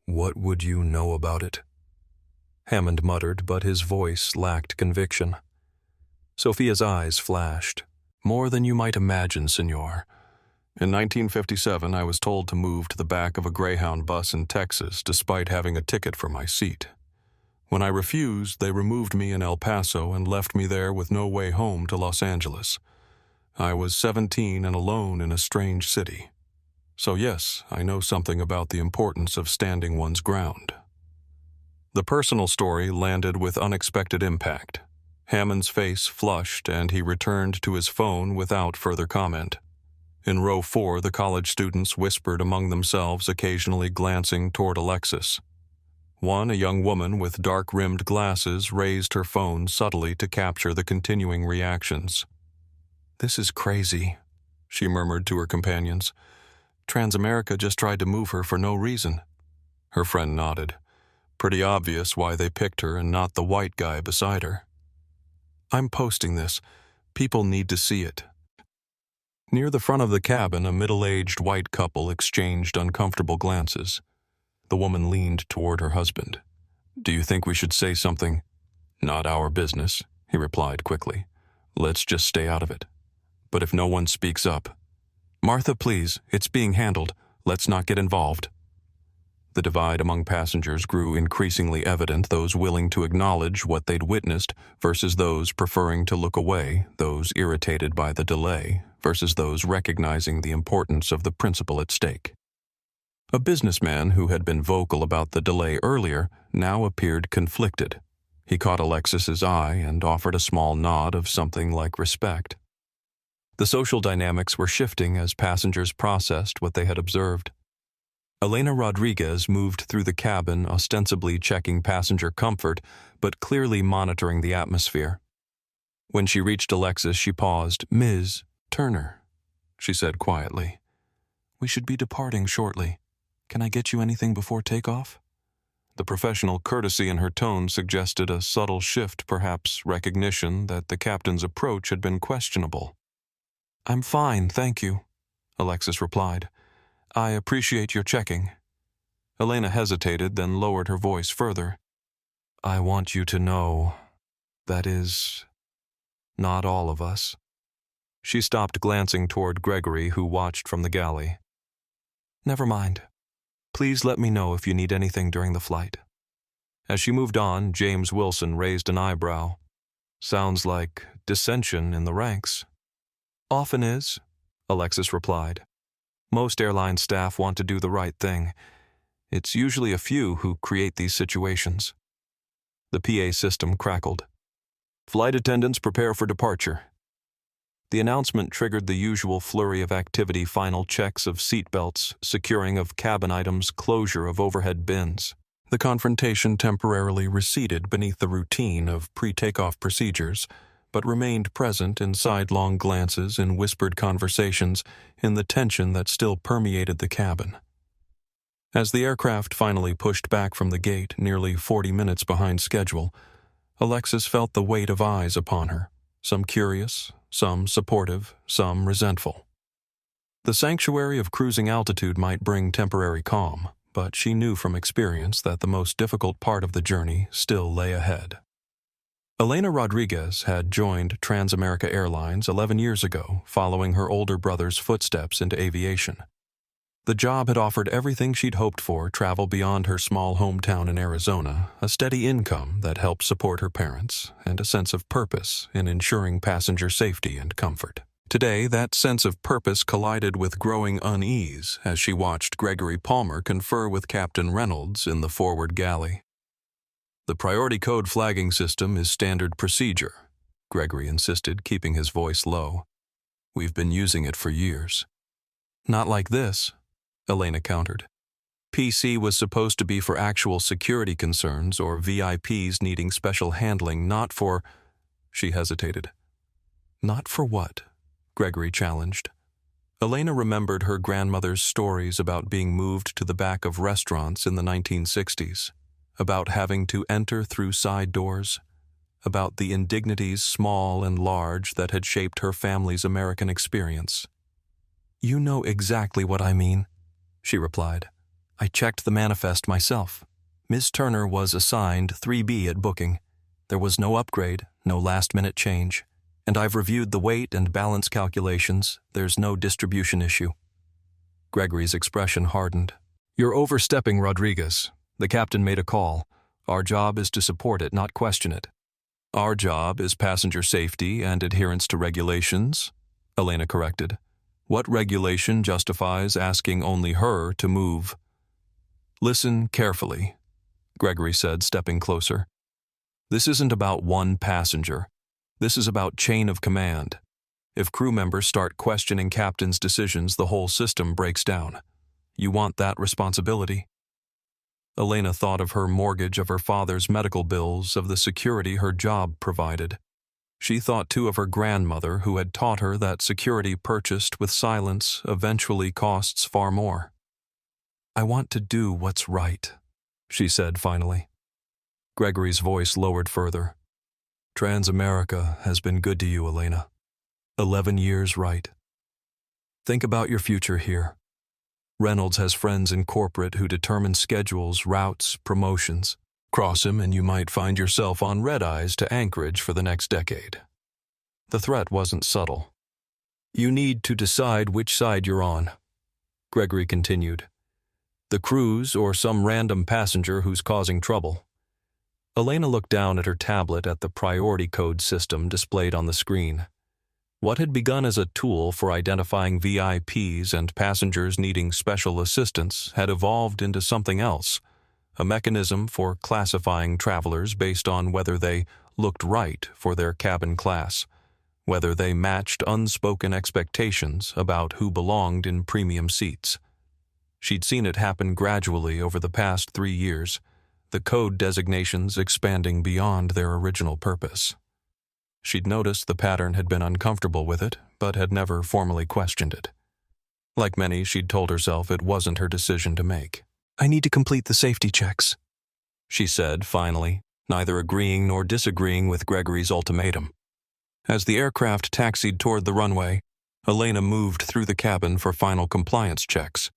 "What would you know about it?" Hammond muttered, but his voice lacked conviction. Sophia's eyes flashed. "More than you might imagine, senor. In 1957, I was told to move to the back of a Greyhound bus in Texas despite having a ticket for my seat. When I refused, they removed me in El Paso and left me there with no way home to Los Angeles. I was 17 and alone in a strange city. So yes, I know something about the importance of standing one's ground." The personal story landed with unexpected impact. Hammond's face flushed and he returned to his phone without further comment. In row 4, the college students whispered among themselves, occasionally glancing toward Alexis. One, a young woman with dark-rimmed glasses, raised her phone subtly to capture the continuing reactions. "This is crazy," she murmured to her companions. "TransAmerica just tried to move her for no reason." Her friend nodded. "Pretty obvious why they picked her and not the white guy beside her." "I'm posting this. People need to see it." Near the front of the cabin, a middle-aged white couple exchanged uncomfortable glances. The woman leaned toward her husband. "Do you think we should say something?" "Not our business," he replied quickly. "Let's just stay out of it. But if no one speaks up—" "Martha, please, it's being handled. Let's not get involved." The divide among passengers grew increasingly evident, those willing to acknowledge what they'd witnessed versus those preferring to look away, those irritated by the delay versus those recognizing the importance of the principle at stake. A businessman who had been vocal about the delay earlier now appeared conflicted. He caught Alexis's eye and offered a small nod of something like respect. The social dynamics were shifting as passengers processed what they had observed. Elena Rodriguez moved through the cabin, ostensibly checking passenger comfort, but clearly monitoring the atmosphere. When she reached Alexis, she paused. "Ms. Turner," she said quietly. "We should be departing shortly. Can I get you anything before takeoff?" The professional courtesy in her tone suggested a subtle shift, perhaps recognition that the captain's approach had been questionable. "I'm fine, thank you," Alexis replied. "I appreciate your checking." Elena hesitated, then lowered her voice further. "I want you to know, that is, not all of us." She stopped, glancing toward Gregory, who watched from the galley. "Never mind. Please let me know if you need anything during the flight." As she moved on, James Wilson raised an eyebrow. "Sounds like dissension in the ranks." "Often is," Alexis replied. "Most airline staff want to do the right thing. It's usually a few who create these situations." The PA system crackled. "Flight attendants prepare for departure." The announcement triggered the usual flurry of activity: final checks of seat belts, securing of cabin items, closure of overhead bins. The confrontation temporarily receded beneath the routine of pre-takeoff procedures, but remained present in sidelong glances and whispered conversations in the tension that still permeated the cabin. As the aircraft finally pushed back from the gate nearly 40 minutes behind schedule, Alexis felt the weight of eyes upon her, some curious, some supportive, some resentful. The sanctuary of cruising altitude might bring temporary calm, but she knew from experience that the most difficult part of the journey still lay ahead. Elena Rodriguez had joined TransAmerica Airlines 11 years ago, following her older brother's footsteps into aviation. The job had offered everything she'd hoped for: travel beyond her small hometown in Arizona, a steady income that helped support her parents, and a sense of purpose in ensuring passenger safety and comfort. Today, that sense of purpose collided with growing unease as she watched Gregory Palmer confer with Captain Reynolds in the forward galley. "The priority code flagging system is standard procedure," Gregory insisted, keeping his voice low. "We've been using it for years." "Not like this," Elena countered. "PC was supposed to be for actual security concerns or VIPs needing special handling, not for—" She hesitated. "Not for what?" Gregory challenged. Elena remembered her grandmother's stories about being moved to the back of restaurants in the 1960s, about having to enter through side doors, about the indignities, small and large, that had shaped her family's American experience. "You know exactly what I mean," she replied. "I checked the manifest myself. Ms. Turner was assigned 3B at booking. There was no upgrade, no last-minute change. And I've reviewed the weight and balance calculations. There's no distribution issue." Gregory's expression hardened. "You're overstepping, Rodriguez. The captain made a call. Our job is to support it, not question it." "Our job is passenger safety and adherence to regulations," Elena corrected. "What regulation justifies asking only her to move?" "Listen carefully," Gregory said, stepping closer. "This isn't about one passenger. This is about chain of command. If crew members start questioning captain's decisions, the whole system breaks down. You want that responsibility?" Elena thought of her mortgage, of her father's medical bills, of the security her job provided. She thought too of her grandmother, who had taught her that security purchased with silence eventually costs far more. "I want to do what's right," she said finally. Gregory's voice lowered further. "TransAmerica has been good to you, Elena. 11 years right. Think about your future here. Reynolds has friends in corporate who determine schedules, routes, promotions. Cross him and you might find yourself on red-eyes to Anchorage for the next decade." The threat wasn't subtle. "You need to decide which side you're on," Gregory continued. "The cruise or some random passenger who's causing trouble." Elena looked down at her tablet at the priority code system displayed on the screen. What had begun as a tool for identifying VIPs and passengers needing special assistance had evolved into something else, a mechanism for classifying travelers based on whether they looked right for their cabin class, whether they matched unspoken expectations about who belonged in premium seats. She'd seen it happen gradually over the past 3 years, the code designations expanding beyond their original purpose. She'd noticed the pattern, had been uncomfortable with it, but had never formally questioned it. Like many, she'd told herself it wasn't her decision to make. "I need to complete the safety checks," she said finally, neither agreeing nor disagreeing with Gregory's ultimatum. As the aircraft taxied toward the runway, Elena moved through the cabin for final compliance checks.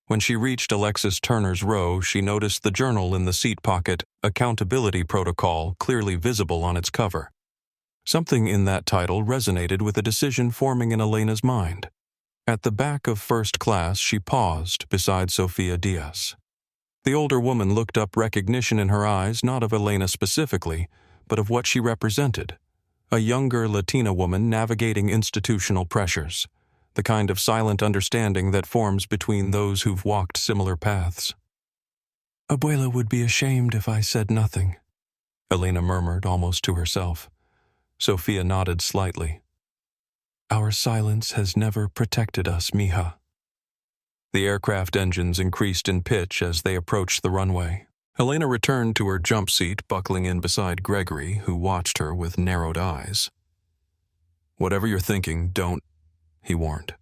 When she reached Alexis Turner's row, she noticed the journal in the seat pocket, Accountability Protocol, clearly visible on its cover. Something in that title resonated with a decision forming in Elena's mind. At the back of first class, she paused beside Sofia Diaz. The older woman looked up, recognition in her eyes, not of Elena specifically, but of what she represented. A younger Latina woman navigating institutional pressures, the kind of silent understanding that forms between those who've walked similar paths. "Abuela would be ashamed if I said nothing," Elena murmured almost to herself. Sofia nodded slightly. "Our silence has never protected us, mija." The aircraft engines increased in pitch as they approached the runway. Elena returned to her jump seat, buckling in beside Gregory, who watched her with narrowed eyes. "Whatever you're thinking, don't," he warned.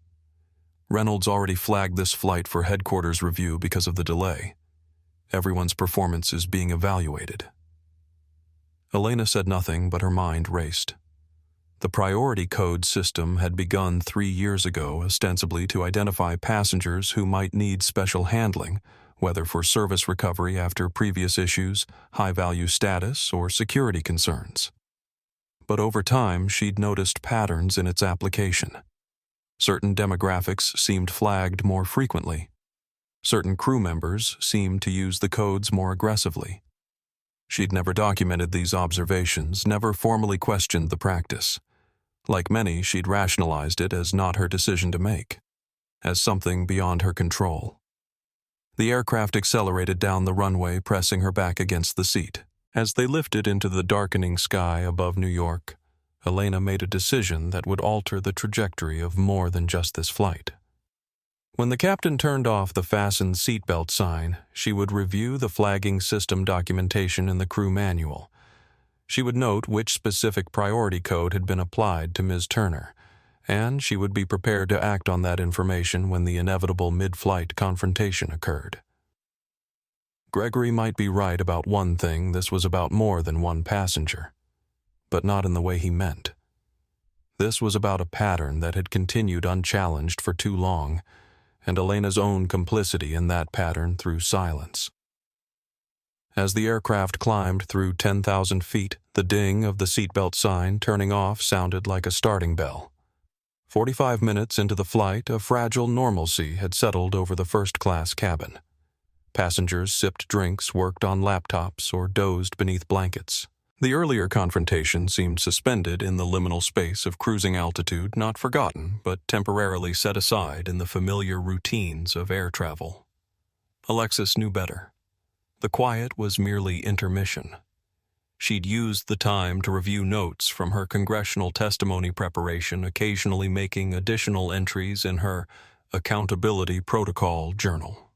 "Reynolds already flagged this flight for headquarters review because of the delay. Everyone's performance is being evaluated." Elena said nothing, but her mind raced. The priority code system had begun 3 years ago, ostensibly to identify passengers who might need special handling, whether for service recovery after previous issues, high-value status, or security concerns. But over time, she'd noticed patterns in its application. Certain demographics seemed flagged more frequently. Certain crew members seemed to use the codes more aggressively. She'd never documented these observations, never formally questioned the practice. Like many, she'd rationalized it as not her decision to make, as something beyond her control. The aircraft accelerated down the runway, pressing her back against the seat. As they lifted into the darkening sky above New York, Elena made a decision that would alter the trajectory of more than just this flight. When the captain turned off the fastened seatbelt sign, she would review the flagging system documentation in the crew manual. She would note which specific priority code had been applied to Ms. Turner, and she would be prepared to act on that information when the inevitable mid-flight confrontation occurred. Gregory might be right about one thing: this was about more than one passenger, but not in the way he meant. This was about a pattern that had continued unchallenged for too long, and Elena's own complicity in that pattern through silence. As the aircraft climbed through 10,000 feet, the ding of the seatbelt sign turning off sounded like a starting bell. 45 minutes into the flight, a fragile normalcy had settled over the first-class cabin. Passengers sipped drinks, worked on laptops, or dozed beneath blankets. The earlier confrontation seemed suspended in the liminal space of cruising altitude, not forgotten, but temporarily set aside in the familiar routines of air travel. Alexis knew better. The quiet was merely intermission. She'd used the time to review notes from her congressional testimony preparation, occasionally making additional entries in her accountability protocol journal.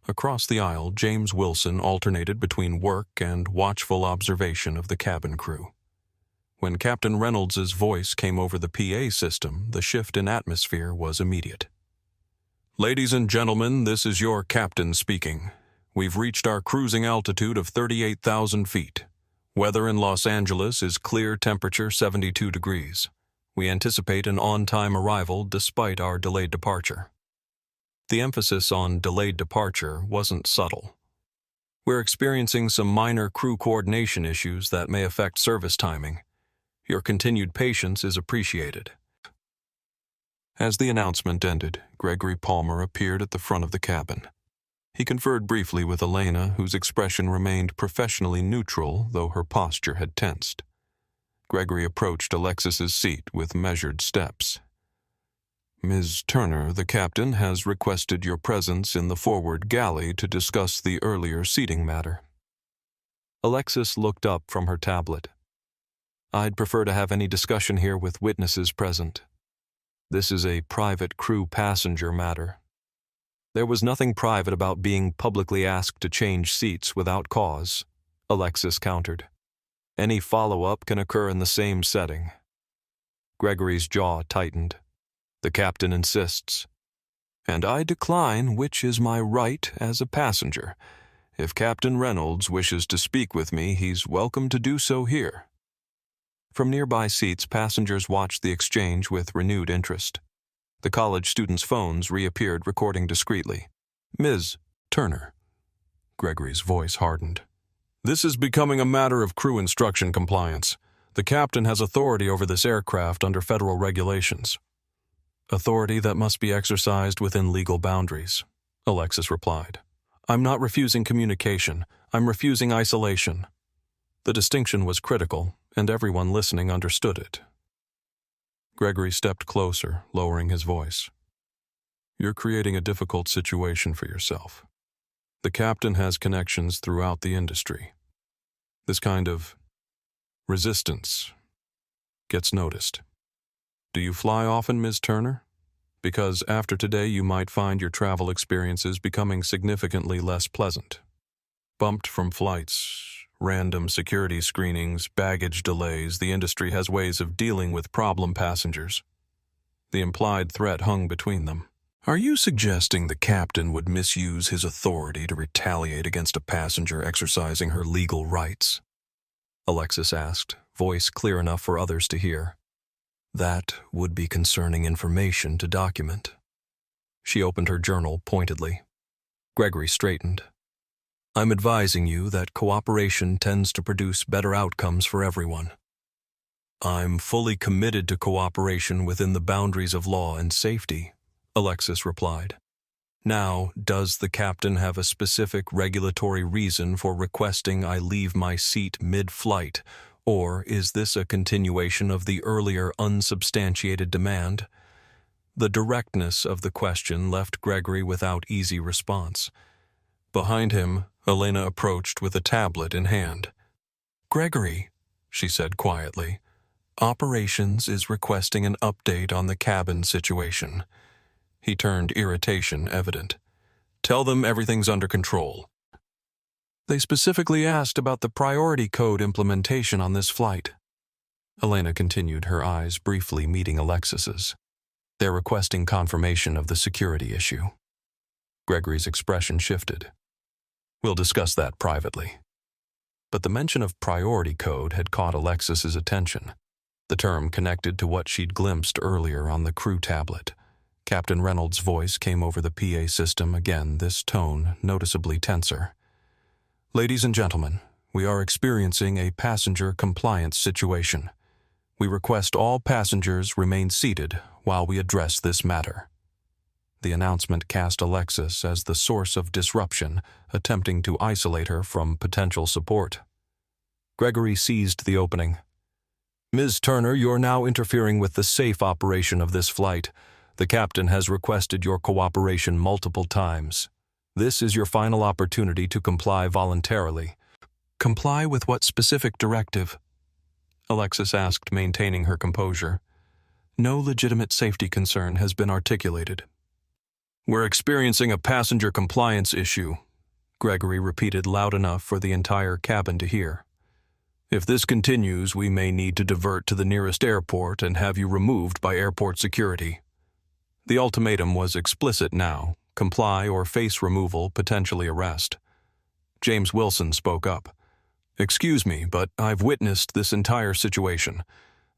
Across the aisle, James Wilson alternated between work and watchful observation of the cabin crew. When Captain Reynolds' voice came over the PA system, the shift in atmosphere was immediate. "Ladies and gentlemen, this is your captain speaking. We've reached our cruising altitude of 38,000 feet. Weather in Los Angeles is clear, temperature 72 degrees. We anticipate an on-time arrival despite our delayed departure." The emphasis on delayed departure wasn't subtle. "We're experiencing some minor crew coordination issues that may affect service timing. Your continued patience is appreciated." As the announcement ended, Gregory Palmer appeared at the front of the cabin. He conferred briefly with Elena, whose expression remained professionally neutral, though her posture had tensed. Gregory approached Alexis's seat with measured steps. "Ms. Turner, the captain has requested your presence in the forward galley to discuss the earlier seating matter." Alexis looked up from her tablet. "I'd prefer to have any discussion here with witnesses present. This is a private crew passenger matter." "There was nothing private about being publicly asked to change seats without cause," Alexis countered. "Any follow-up can occur in the same setting." Gregory's jaw tightened. "The captain insists. And I decline, which is my right as a passenger. If Captain Reynolds wishes to speak with me, he's welcome to do so here." From nearby seats, passengers watched the exchange with renewed interest. The college students' phones reappeared, recording discreetly. "Ms. Turner." Gregory's voice hardened. "This is becoming a matter of crew instruction compliance. The captain has authority over this aircraft under federal regulations." "Authority that must be exercised within legal boundaries," Alexis replied. "I'm not refusing communication. I'm refusing isolation." The distinction was critical, and everyone listening understood it. Gregory stepped closer, lowering his voice. "You're creating a difficult situation for yourself. The captain has connections throughout the industry. This kind of resistance gets noticed. Do you fly often, Ms. Turner? Because after today you might find your travel experiences becoming significantly less pleasant." Bumped from flights, random security screenings, baggage delays, the industry has ways of dealing with problem passengers. The implied threat hung between them. Are you suggesting the captain would misuse his authority to retaliate against a passenger exercising her legal rights? Alexis asked, voice clear enough for others to hear. That would be concerning information to document. She opened her journal pointedly. Gregory straightened. I'm advising you that cooperation tends to produce better outcomes for everyone. I'm fully committed to cooperation within the boundaries of law and safety, Alexis replied. Now, does the captain have a specific regulatory reason for requesting I leave my seat mid-flight, or is this a continuation of the earlier unsubstantiated demand? The directness of the question left Gregory without easy response. Behind him, Elena approached with a tablet in hand. Gregory, she said quietly, Operations is requesting an update on the cabin situation. He turned irritation evident. Tell them everything's under control. They specifically asked about the priority code implementation on this flight. Elena continued, her eyes briefly meeting Alexis's. They're requesting confirmation of the security issue. Gregory's expression shifted. We'll discuss that privately. But the mention of priority code had caught Alexis's attention. The term connected to what she'd glimpsed earlier on the crew tablet. Captain Reynolds' voice came over the PA system again, this tone noticeably tenser. Ladies and gentlemen, we are experiencing a passenger compliance situation. We request all passengers remain seated while we address this matter. The announcement cast Alexis as the source of disruption, attempting to isolate her from potential support. Gregory seized the opening. Ms. Turner, you're now interfering with the safe operation of this flight. The captain has requested your cooperation multiple times. This is your final opportunity to comply voluntarily. Comply with what specific directive? Alexis asked, maintaining her composure. No legitimate safety concern has been articulated. We're experiencing a passenger compliance issue, Gregory repeated loud enough for the entire cabin to hear. If this continues, we may need to divert to the nearest airport and have you removed by airport security. The ultimatum was explicit now: comply or face removal, potentially arrest. James Wilson spoke up. Excuse me, but I've witnessed this entire situation.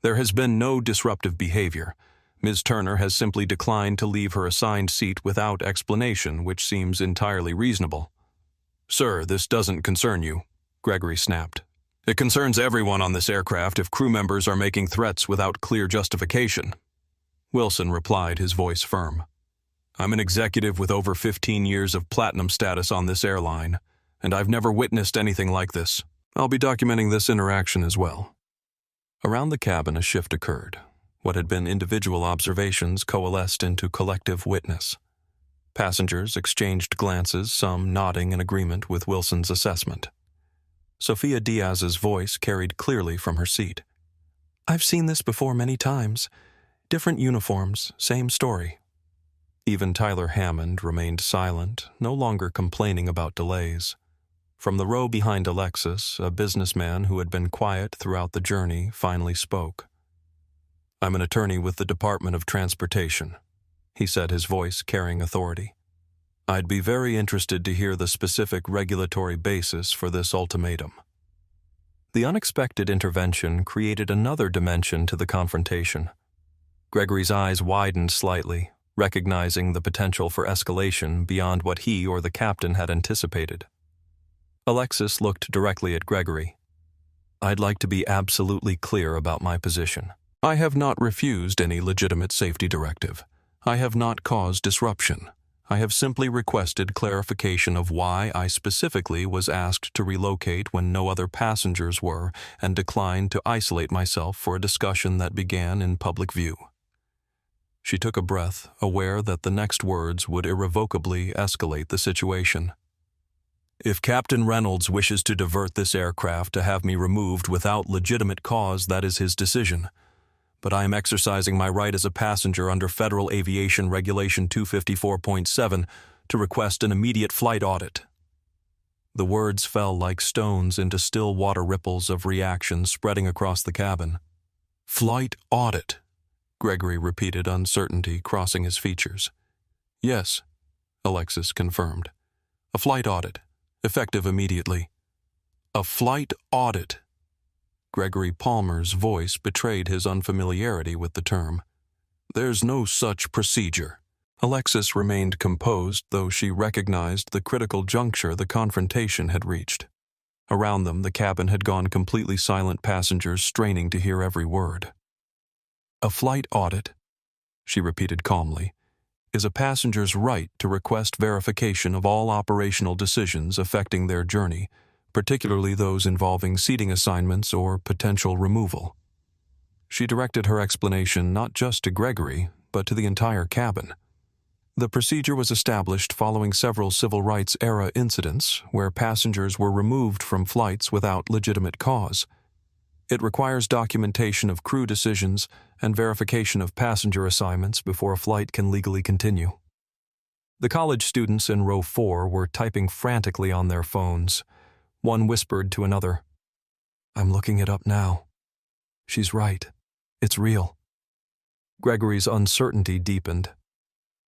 There has been no disruptive behavior. Ms. Turner has simply declined to leave her assigned seat without explanation, which seems entirely reasonable. Sir, this doesn't concern you, Gregory snapped. It concerns everyone on this aircraft if crew members are making threats without clear justification. Wilson replied, his voice firm. I'm an executive with over 15 years of platinum status on this airline, and I've never witnessed anything like this. I'll be documenting this interaction as well. Around the cabin, a shift occurred. What had been individual observations coalesced into collective witness. Passengers exchanged glances, some nodding in agreement with Wilson's assessment. Sophia Diaz's voice carried clearly from her seat. I've seen this before many times. Different uniforms, same story. Even Tyler Hammond remained silent, no longer complaining about delays. From the row behind Alexis, a businessman who had been quiet throughout the journey finally spoke. I'm an attorney with the Department of Transportation, he said, his voice carrying authority. I'd be very interested to hear the specific regulatory basis for this ultimatum. The unexpected intervention created another dimension to the confrontation. Gregory's eyes widened slightly, recognizing the potential for escalation beyond what he or the captain had anticipated. Alexis looked directly at Gregory. I'd like to be absolutely clear about my position. I have not refused any legitimate safety directive. I have not caused disruption. I have simply requested clarification of why I specifically was asked to relocate when no other passengers were, and declined to isolate myself for a discussion that began in public view. She took a breath, aware that the next words would irrevocably escalate the situation. If Captain Reynolds wishes to divert this aircraft to have me removed without legitimate cause, that is his decision. But I am exercising my right as a passenger under Federal Aviation Regulation 254.7 to request an immediate flight audit. The words fell like stones into still water ripples of reaction spreading across the cabin. "Flight audit," Gregory repeated, uncertainty crossing his features. "Yes," Alexis confirmed. "A flight audit, effective immediately." "A flight audit." Gregory Palmer's voice betrayed his unfamiliarity with the term. "There's no such procedure." Alexis remained composed, though she recognized the critical juncture the confrontation had reached. Around them, the cabin had gone completely silent, passengers straining to hear every word. "A flight audit," she repeated calmly, "is a passenger's right to request verification of all operational decisions affecting their journey, particularly those involving seating assignments or potential removal." She directed her explanation not just to Gregory, but to the entire cabin. The procedure was established following several civil rights-era incidents where passengers were removed from flights without legitimate cause. It requires documentation of crew decisions and verification of passenger assignments before a flight can legally continue. The college students in row 4 were typing frantically on their phones. One whispered to another, "I'm looking it up now. She's right. It's real." Gregory's uncertainty deepened.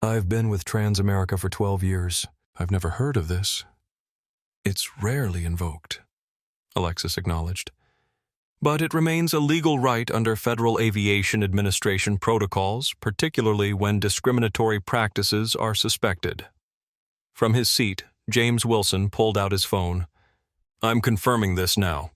"I've been with TransAmerica for 12 years. I've never heard of this." "It's rarely invoked," Alexis acknowledged. "But it remains a legal right under Federal Aviation Administration protocols, particularly when discriminatory practices are suspected." From his seat, James Wilson pulled out his phone. "I'm confirming this now.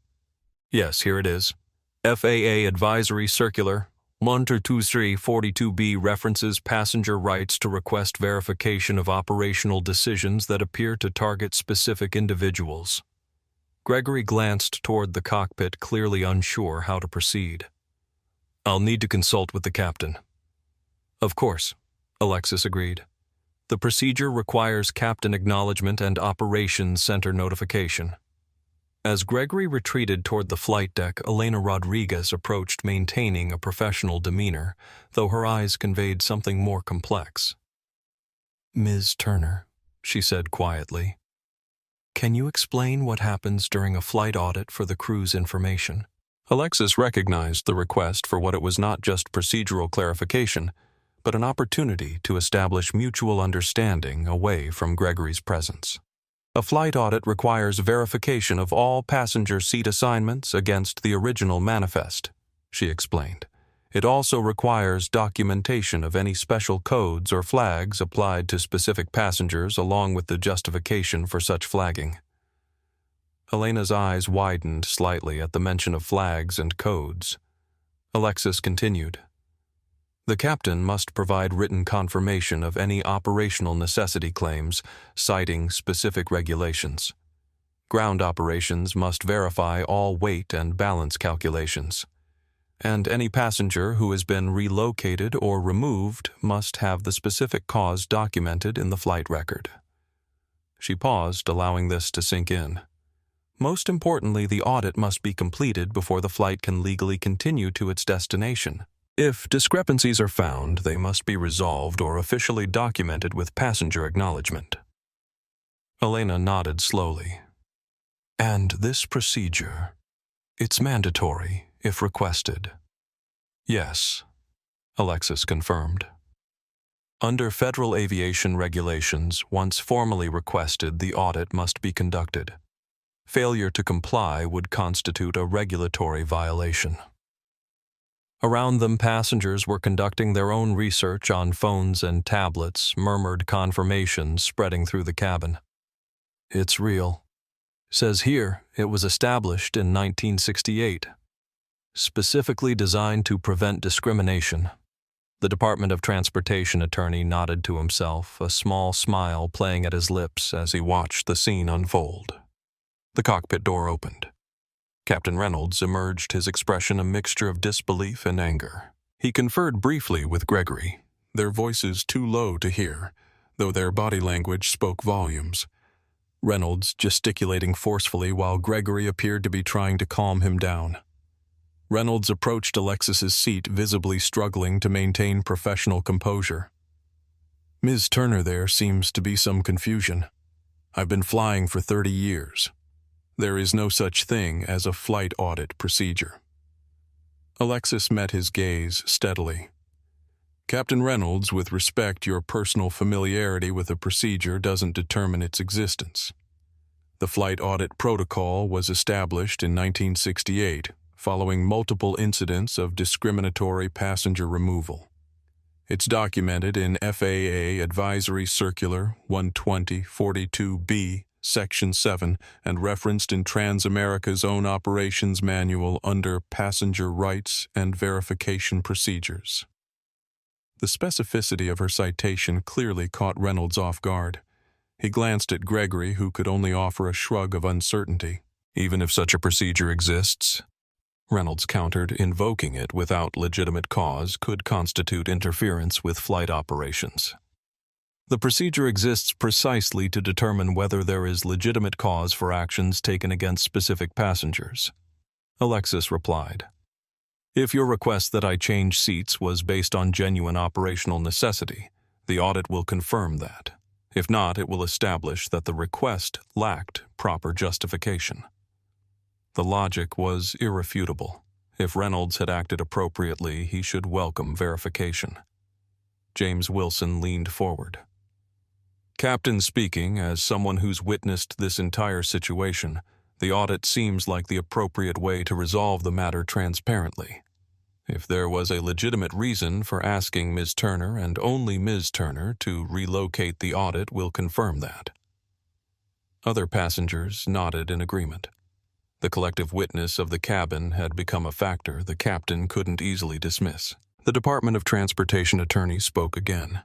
Yes, here it is. FAA Advisory Circular 1-2-3-42B references passenger rights to request verification of operational decisions that appear to target specific individuals." Gregory glanced toward the cockpit, clearly unsure how to proceed. "I'll need to consult with the captain." "Of course," Alexis agreed. "The procedure requires captain acknowledgement and operations center notification." As Gregory retreated toward the flight deck, Elena Rodriguez approached, maintaining a professional demeanor, though her eyes conveyed something more complex. "Ms. Turner," she said quietly, "can you explain what happens during a flight audit for the crew's information?" Alexis recognized the request for what it was: not just procedural clarification, but an opportunity to establish mutual understanding away from Gregory's presence. A flight audit requires verification of all passenger seat assignments against the original manifest, she explained. It also requires documentation of any special codes or flags applied to specific passengers along with the justification for such flagging. Elena's eyes widened slightly at the mention of flags and codes. Alexis continued. The captain must provide written confirmation of any operational necessity claims, citing specific regulations. Ground operations must verify all weight and balance calculations. And any passenger who has been relocated or removed must have the specific cause documented in the flight record. She paused, allowing this to sink in. Most importantly, the audit must be completed before the flight can legally continue to its destination. If discrepancies are found, they must be resolved or officially documented with passenger acknowledgement. Elena nodded slowly. "And this procedure, it's mandatory if requested?" "Yes," Alexis confirmed. Under Federal Aviation regulations, once formally requested, the audit must be conducted. Failure to comply would constitute a regulatory violation. Around them, passengers were conducting their own research on phones and tablets, murmured confirmations spreading through the cabin. "It's real. Says here it was established in 1968. Specifically designed to prevent discrimination." The Department of Transportation attorney nodded to himself, a small smile playing at his lips as he watched the scene unfold. The cockpit door opened. Captain Reynolds emerged, his expression a mixture of disbelief and anger. He conferred briefly with Gregory, their voices too low to hear, though their body language spoke volumes. Reynolds gesticulating forcefully while Gregory appeared to be trying to calm him down. Reynolds approached Alexis's seat, visibly struggling to maintain professional composure. "Ms. Turner, there seems to be some confusion." I've been flying for 30 years. There is no such thing as a flight audit procedure." Alexis met his gaze steadily. "Captain Reynolds, with respect, your personal familiarity with a procedure doesn't determine its existence. The flight audit protocol was established in 1968, following multiple incidents of discriminatory passenger removal. It's documented in FAA Advisory Circular 12042B, Section 7, and referenced in TransAmerica's own operations manual under Passenger Rights and Verification Procedures." The specificity of her citation clearly caught Reynolds off guard. He glanced at Gregory, who could only offer a shrug of uncertainty. "Even if such a procedure exists," Reynolds countered, "invoking it without legitimate cause could constitute interference with flight operations. The procedure exists precisely to determine whether there is legitimate cause for actions taken against specific passengers," Alexis replied. "If your request that I change seats was based on genuine operational necessity, the audit will confirm that. If not, it will establish that the request lacked proper justification." The logic was irrefutable. If Reynolds had acted appropriately, he should welcome verification. James Wilson leaned forward. "Captain speaking, as someone who's witnessed this entire situation, the audit seems like the appropriate way to resolve the matter transparently. If there was a legitimate reason for asking Ms. Turner and only Ms. Turner to relocate, the audit will confirm that." Other passengers nodded in agreement. The collective witness of the cabin had become a factor the captain couldn't easily dismiss. The Department of Transportation attorney spoke again.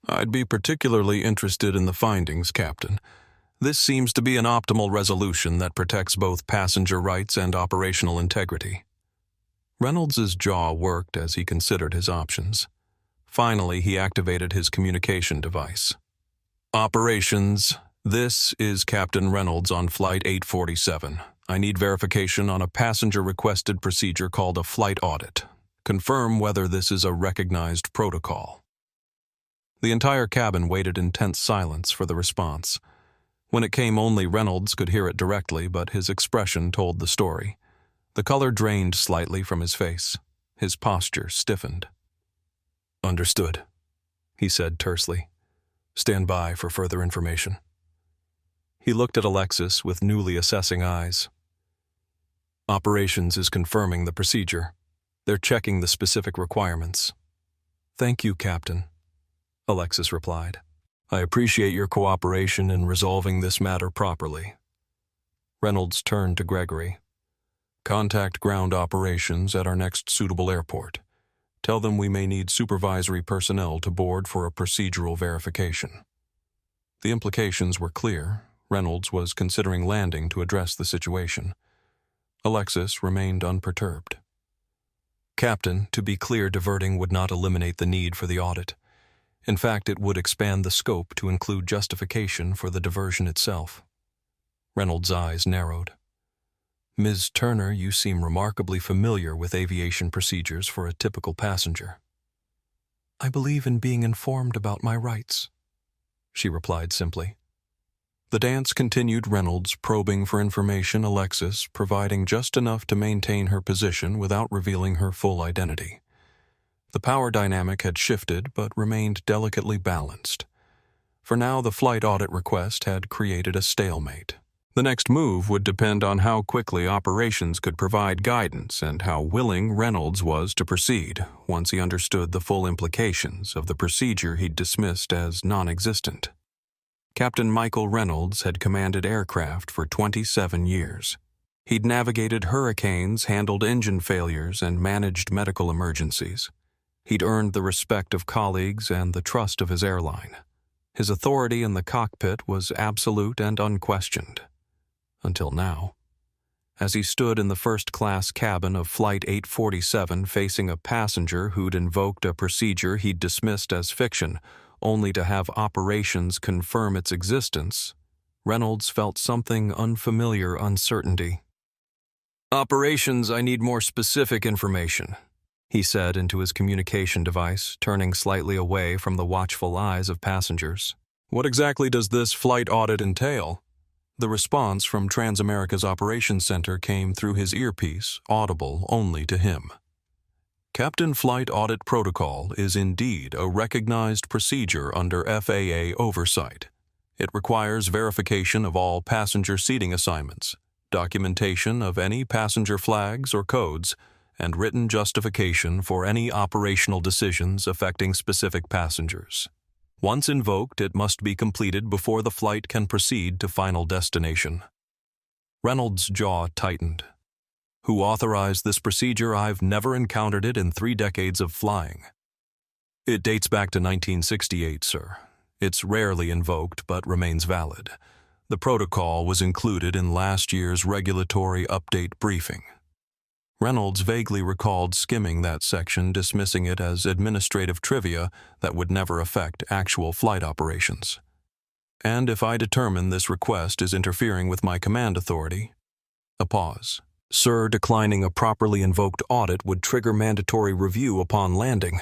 "I'd be particularly interested in the findings, Captain. This seems to be an optimal resolution that protects both passenger rights and operational integrity." Reynolds's jaw worked as he considered his options. Finally, he activated his communication device. "Operations, this is Captain Reynolds on Flight 847. I need verification on a passenger-requested procedure called a flight audit. Confirm whether this is a recognized protocol." The entire cabin waited in tense silence for the response. When it came, only Reynolds could hear it directly, but his expression told the story. The color drained slightly from his face. His posture stiffened. "Understood," he said tersely. "Stand by for further information." He looked at Alexis with newly assessing eyes. "Operations is confirming the procedure. They're checking the specific requirements." "Thank you, Captain," Alexis replied. "I appreciate your cooperation in resolving this matter properly." Reynolds turned to Gregory. "Contact ground operations at our next suitable airport. Tell them we may need supervisory personnel to board for a procedural verification." The implications were clear. Reynolds was considering landing to address the situation. Alexis remained unperturbed. "Captain, to be clear, diverting would not eliminate the need for the audit. In fact, it would expand the scope to include justification for the diversion itself." Reynolds' eyes narrowed. "Ms. Turner, you seem remarkably familiar with aviation procedures for a typical passenger." "I believe in being informed about my rights," she replied simply. The dance continued, Reynolds probing for information, Alexis providing just enough to maintain her position without revealing her full identity. The power dynamic had shifted but remained delicately balanced. For now, the flight audit request had created a stalemate. The next move would depend on how quickly operations could provide guidance and how willing Reynolds was to proceed once he understood the full implications of the procedure he'd dismissed as non-existent. Captain Michael Reynolds had commanded aircraft for 27 years. He'd navigated hurricanes, handled engine failures, and managed medical emergencies. He'd earned the respect of colleagues and the trust of his airline. His authority in the cockpit was absolute and unquestioned. Until now. As he stood in the first-class cabin of Flight 847 facing a passenger who'd invoked a procedure he'd dismissed as fiction, only to have operations confirm its existence, Reynolds felt something unfamiliar uncertainty. "Operations, I need more specific information," he said into his communication device, turning slightly away from the watchful eyes of passengers. What exactly does this flight audit entail? The response from TransAmerica's operations center came through his earpiece, audible only to him. Captain Flight Audit Protocol is indeed a recognized procedure under FAA oversight. It requires verification of all passenger seating assignments, documentation of any passenger flags or codes, and written justification for any operational decisions affecting specific passengers. Once invoked, it must be completed before the flight can proceed to final destination. Reynolds' jaw tightened. Who authorized this procedure? I've never encountered it in 3 decades of flying. It dates back to 1968, sir. It's rarely invoked but remains valid. The protocol was included in last year's regulatory update briefing. Reynolds vaguely recalled skimming that section, dismissing it as administrative trivia that would never affect actual flight operations. And if I determine this request is interfering with my command authority? A pause. Sir, declining a properly invoked audit would trigger mandatory review upon landing.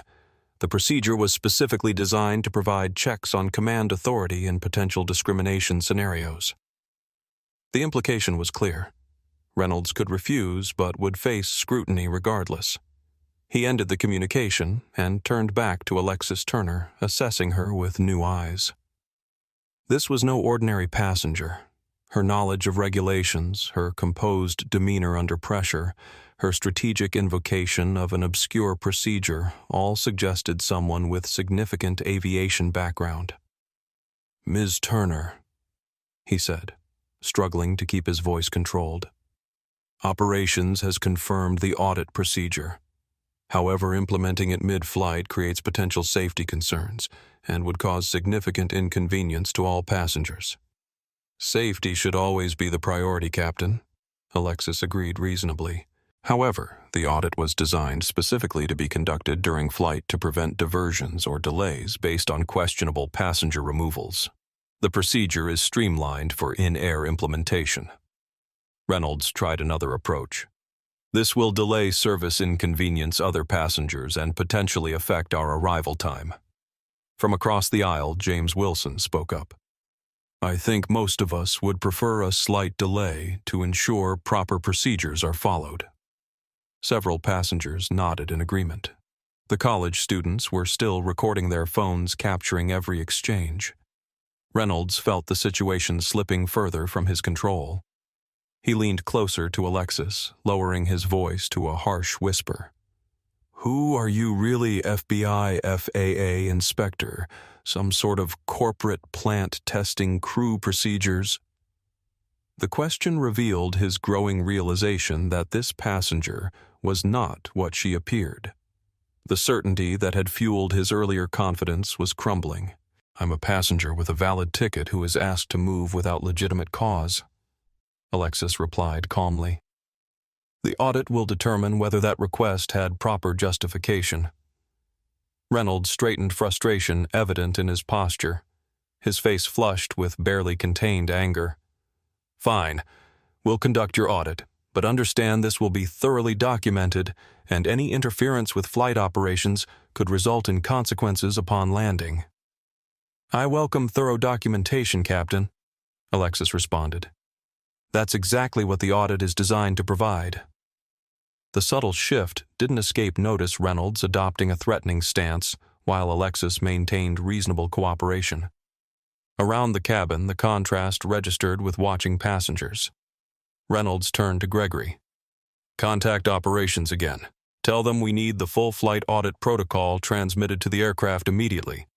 The procedure was specifically designed to provide checks on command authority in potential discrimination scenarios. The implication was clear. Reynolds could refuse, but would face scrutiny regardless. He ended the communication and turned back to Alexis Turner, assessing her with new eyes. This was no ordinary passenger. Her knowledge of regulations, her composed demeanor under pressure, her strategic invocation of an obscure procedure all suggested someone with significant aviation background. "Ms. Turner," he said, struggling to keep his voice controlled. "Operations has confirmed the audit procedure. However, implementing it mid-flight creates potential safety concerns and would cause significant inconvenience to all passengers." "Safety should always be the priority, Captain," Alexis agreed reasonably. However, the audit was designed specifically to be conducted during flight to prevent diversions or delays based on questionable passenger removals. The procedure is streamlined for in-air implementation. Reynolds tried another approach. "This will delay service, inconvenience other passengers, and potentially affect our arrival time." From across the aisle, James Wilson spoke up. "I think most of us would prefer a slight delay to ensure proper procedures are followed." Several passengers nodded in agreement. The college students were still recording their phones, capturing every exchange. Reynolds felt the situation slipping further from his control. He leaned closer to Alexis, lowering his voice to a harsh whisper. "Who are you really, FBI FAA inspector? Some sort of corporate plant testing crew procedures?" The question revealed his growing realization that this passenger was not what she appeared. The certainty that had fueled his earlier confidence was crumbling. "I'm a passenger with a valid ticket who is asked to move without legitimate cause," Alexis replied calmly. "The audit will determine whether that request had proper justification." Reynolds straightened, frustration evident in his posture. His face flushed with barely contained anger. "Fine. We'll conduct your audit, but understand this will be thoroughly documented, and any interference with flight operations could result in consequences upon landing." "I welcome thorough documentation, Captain," Alexis responded. "That's exactly what the audit is designed to provide." The subtle shift didn't escape notice, Reynolds adopting a threatening stance while Alexis maintained reasonable cooperation. Around the cabin, the contrast registered with watching passengers. Reynolds turned to Gregory. "Contact operations again. Tell them we need the full flight audit protocol transmitted to the aircraft immediately,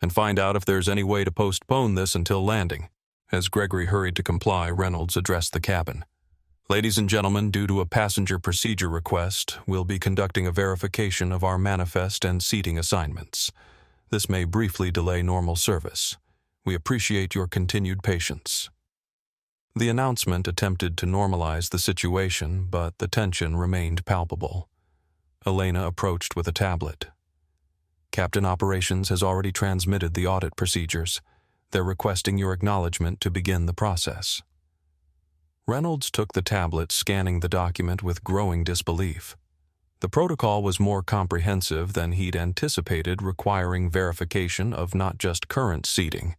and find out if there's any way to postpone this until landing." As Gregory hurried to comply, Reynolds addressed the cabin. "Ladies and gentlemen, due to a passenger procedure request, we'll be conducting a verification of our manifest and seating assignments. This may briefly delay normal service. We appreciate your continued patience." The announcement attempted to normalize the situation, but the tension remained palpable. Elena approached with a tablet. "Captain Operations has already transmitted the audit procedures. They're requesting your acknowledgement to begin the process." Reynolds took the tablet, scanning the document with growing disbelief. The protocol was more comprehensive than he'd anticipated, requiring verification of not just current seating,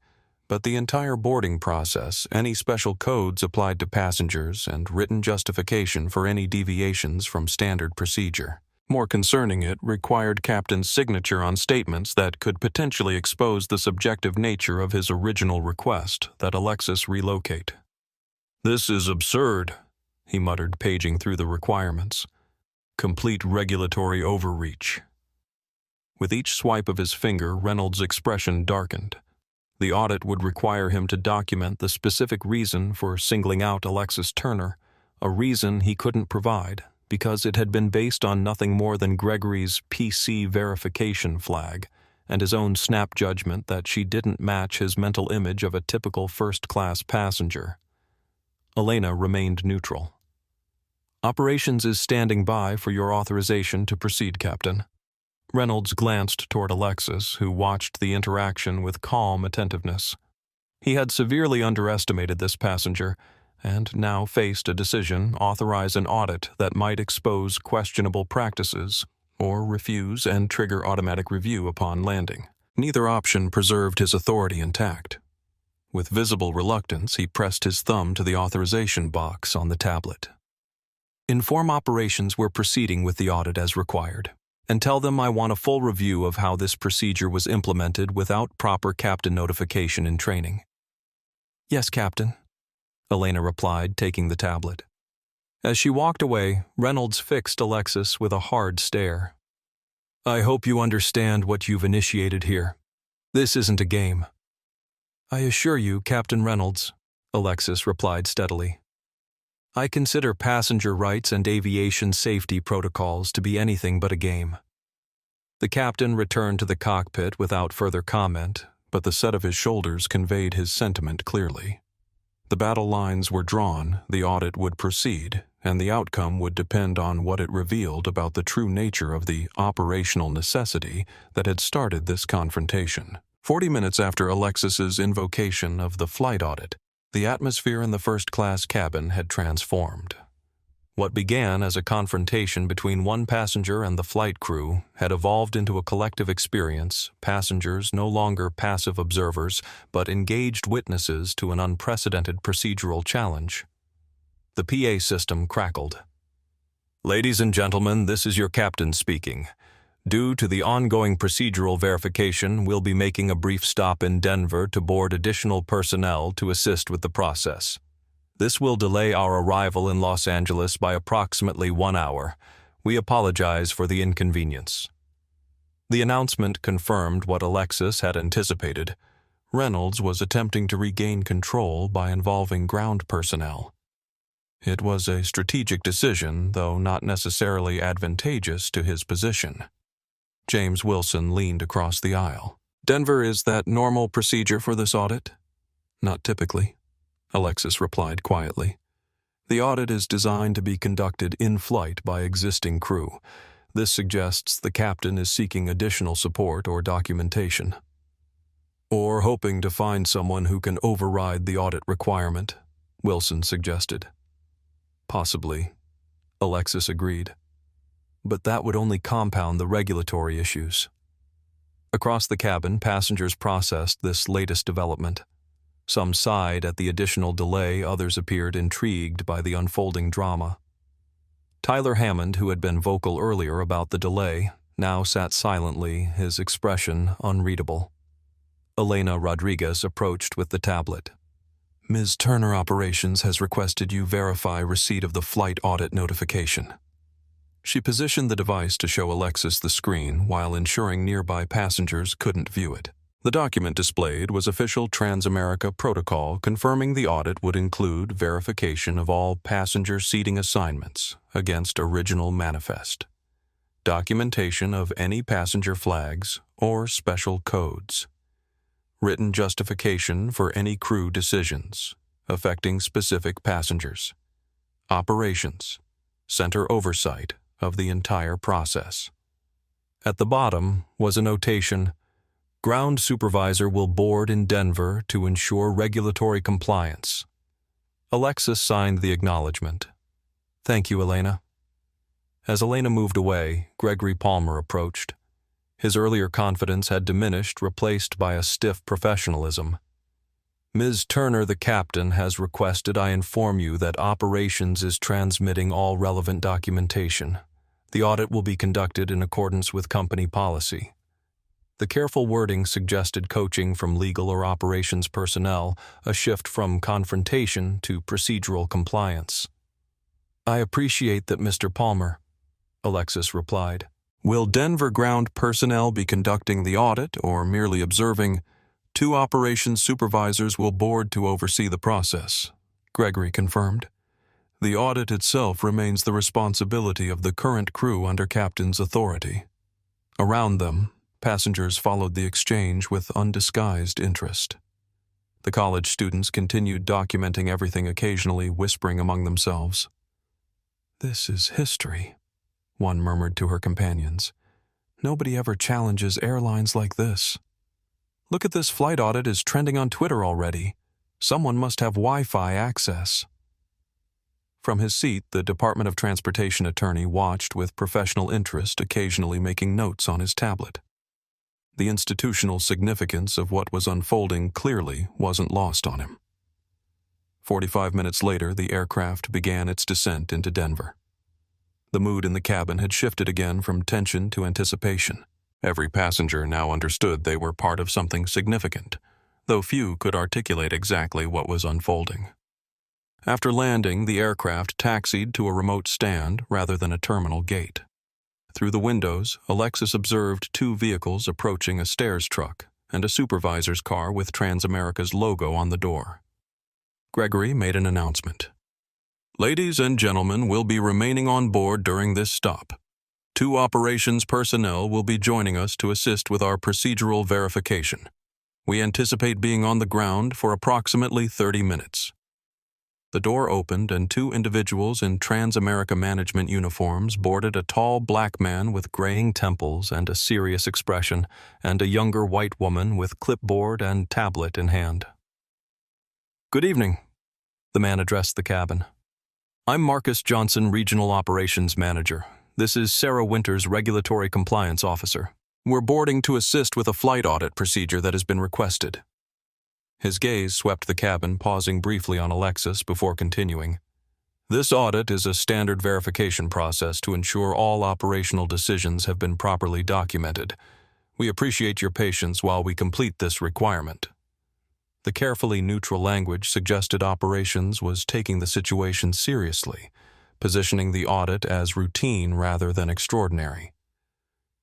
but the entire boarding process, any special codes applied to passengers, and written justification for any deviations from standard procedure. More concerning, it required Captain's signature on statements that could potentially expose the subjective nature of his original request that Alexis relocate. "This is absurd," he muttered, paging through the requirements. "Complete regulatory overreach." With each swipe of his finger, Reynolds' expression darkened. The audit would require him to document the specific reason for singling out Alexis Turner, a reason he couldn't provide because it had been based on nothing more than Gregory's PC verification flag and his own snap judgment that she didn't match his mental image of a typical first-class passenger. Elena remained neutral. "Operations is standing by for your authorization to proceed, Captain." Reynolds glanced toward Alexis, who watched the interaction with calm attentiveness. He had severely underestimated this passenger, and now faced a decision authorize an audit that might expose questionable practices or refuse and trigger automatic review upon landing. Neither option preserved his authority intact. With visible reluctance, he pressed his thumb to the authorization box on the tablet. "Inform operations we're proceeding with the audit as required, and tell them I want a full review of how this procedure was implemented without proper captain notification and training." "Yes, Captain," Elena replied, taking the tablet. As she walked away, Reynolds fixed Alexis with a hard stare. "I hope you understand what you've initiated here. This isn't a game." "I assure you, Captain Reynolds," Alexis replied steadily. "I consider passenger rights and aviation safety protocols to be anything but a game." The captain returned to the cockpit without further comment, but the set of his shoulders conveyed his sentiment clearly. The battle lines were drawn, the audit would proceed, and the outcome would depend on what it revealed about the true nature of the operational necessity that had started this confrontation. 40 minutes after Alexis's invocation of the flight audit, the atmosphere in the first-class cabin had transformed. What began as a confrontation between one passenger and the flight crew had evolved into a collective experience, passengers no longer passive observers, but engaged witnesses to an unprecedented procedural challenge. The PA system crackled. "Ladies and gentlemen, this is your captain speaking. Due to the ongoing procedural verification, we'll be making a brief stop in Denver to board additional personnel to assist with the process. This will delay our arrival in Los Angeles by approximately 1 hour. We apologize for the inconvenience." The announcement confirmed what Alexis had anticipated. Reynolds was attempting to regain control by involving ground personnel. It was a strategic decision, though not necessarily advantageous to his position. James Wilson leaned across the aisle. "Denver, is that normal procedure for this audit?" "Not typically," Alexis replied quietly. "The audit is designed to be conducted in flight by existing crew. This suggests the captain is seeking additional support or documentation. Or hoping to find someone who can override the audit requirement," Wilson suggested. "Possibly," Alexis agreed. "But that would only compound the regulatory issues." Across the cabin, passengers processed this latest development. Some sighed at the additional delay, others appeared intrigued by the unfolding drama. Tyler Hammond, who had been vocal earlier about the delay, now sat silently, his expression unreadable. Elena Rodriguez approached with the tablet. "Ms. Turner Operations has requested you verify receipt of the flight audit notification." She positioned the device to show Alexis the screen while ensuring nearby passengers couldn't view it. The document displayed was official TransAmerica protocol confirming the audit would include verification of all passenger seating assignments against original manifest, documentation of any passenger flags or special codes, written justification for any crew decisions affecting specific passengers, operations, center oversight of the entire process. At the bottom was a notation: "Ground supervisor will board in Denver to ensure regulatory compliance." Alexis signed the acknowledgement. "Thank you, Elena." As Elena moved away, Gregory Palmer approached. His earlier confidence had diminished, replaced by a stiff professionalism. Ms. Turner, the captain, has requested I inform you that operations is transmitting all relevant documentation. The audit will be conducted in accordance with company policy. The careful wording suggested coaching from legal or operations personnel, a shift from confrontation to procedural compliance. I appreciate that, Mr. Palmer, Alexis replied. Will Denver ground personnel be conducting the audit or merely observing? 2 operations supervisors will board to oversee the process, Gregory confirmed. The audit itself remains the responsibility of the current crew under captain's authority. Around them, passengers followed the exchange with undisguised interest. The college students continued documenting everything, occasionally whispering among themselves. This is history, one murmured to her companions. Nobody ever challenges airlines like this. Look at this flight audit is trending on Twitter already. Someone must have Wi-Fi access. From his seat, the Department of Transportation attorney watched with professional interest, occasionally making notes on his tablet. The institutional significance of what was unfolding clearly wasn't lost on him. 45 minutes later, the aircraft began its descent into Denver. The mood in the cabin had shifted again from tension to anticipation. Every passenger now understood they were part of something significant, though few could articulate exactly what was unfolding. After landing, the aircraft taxied to a remote stand rather than a terminal gate. Through the windows, Alexis observed 2 vehicles approaching a stairs truck and a supervisor's car with TransAmerica's logo on the door. Gregory made an announcement. Ladies and gentlemen will be remaining on board during this stop. 2 operations personnel will be joining us to assist with our procedural verification. We anticipate being on the ground for approximately 30 minutes. The door opened and 2 individuals in TransAmerica management uniforms boarded a tall black man with graying temples and a serious expression, and a younger white woman with clipboard and tablet in hand. Good evening, the man addressed the cabin. I'm Marcus Johnson, Regional Operations Manager. This is Sarah Winters, Regulatory Compliance Officer. We're boarding to assist with a flight audit procedure that has been requested. His gaze swept the cabin, pausing briefly on Alexis before continuing. This audit is a standard verification process to ensure all operational decisions have been properly documented. We appreciate your patience while we complete this requirement. The carefully neutral language suggested operations was taking the situation seriously, positioning the audit as routine rather than extraordinary.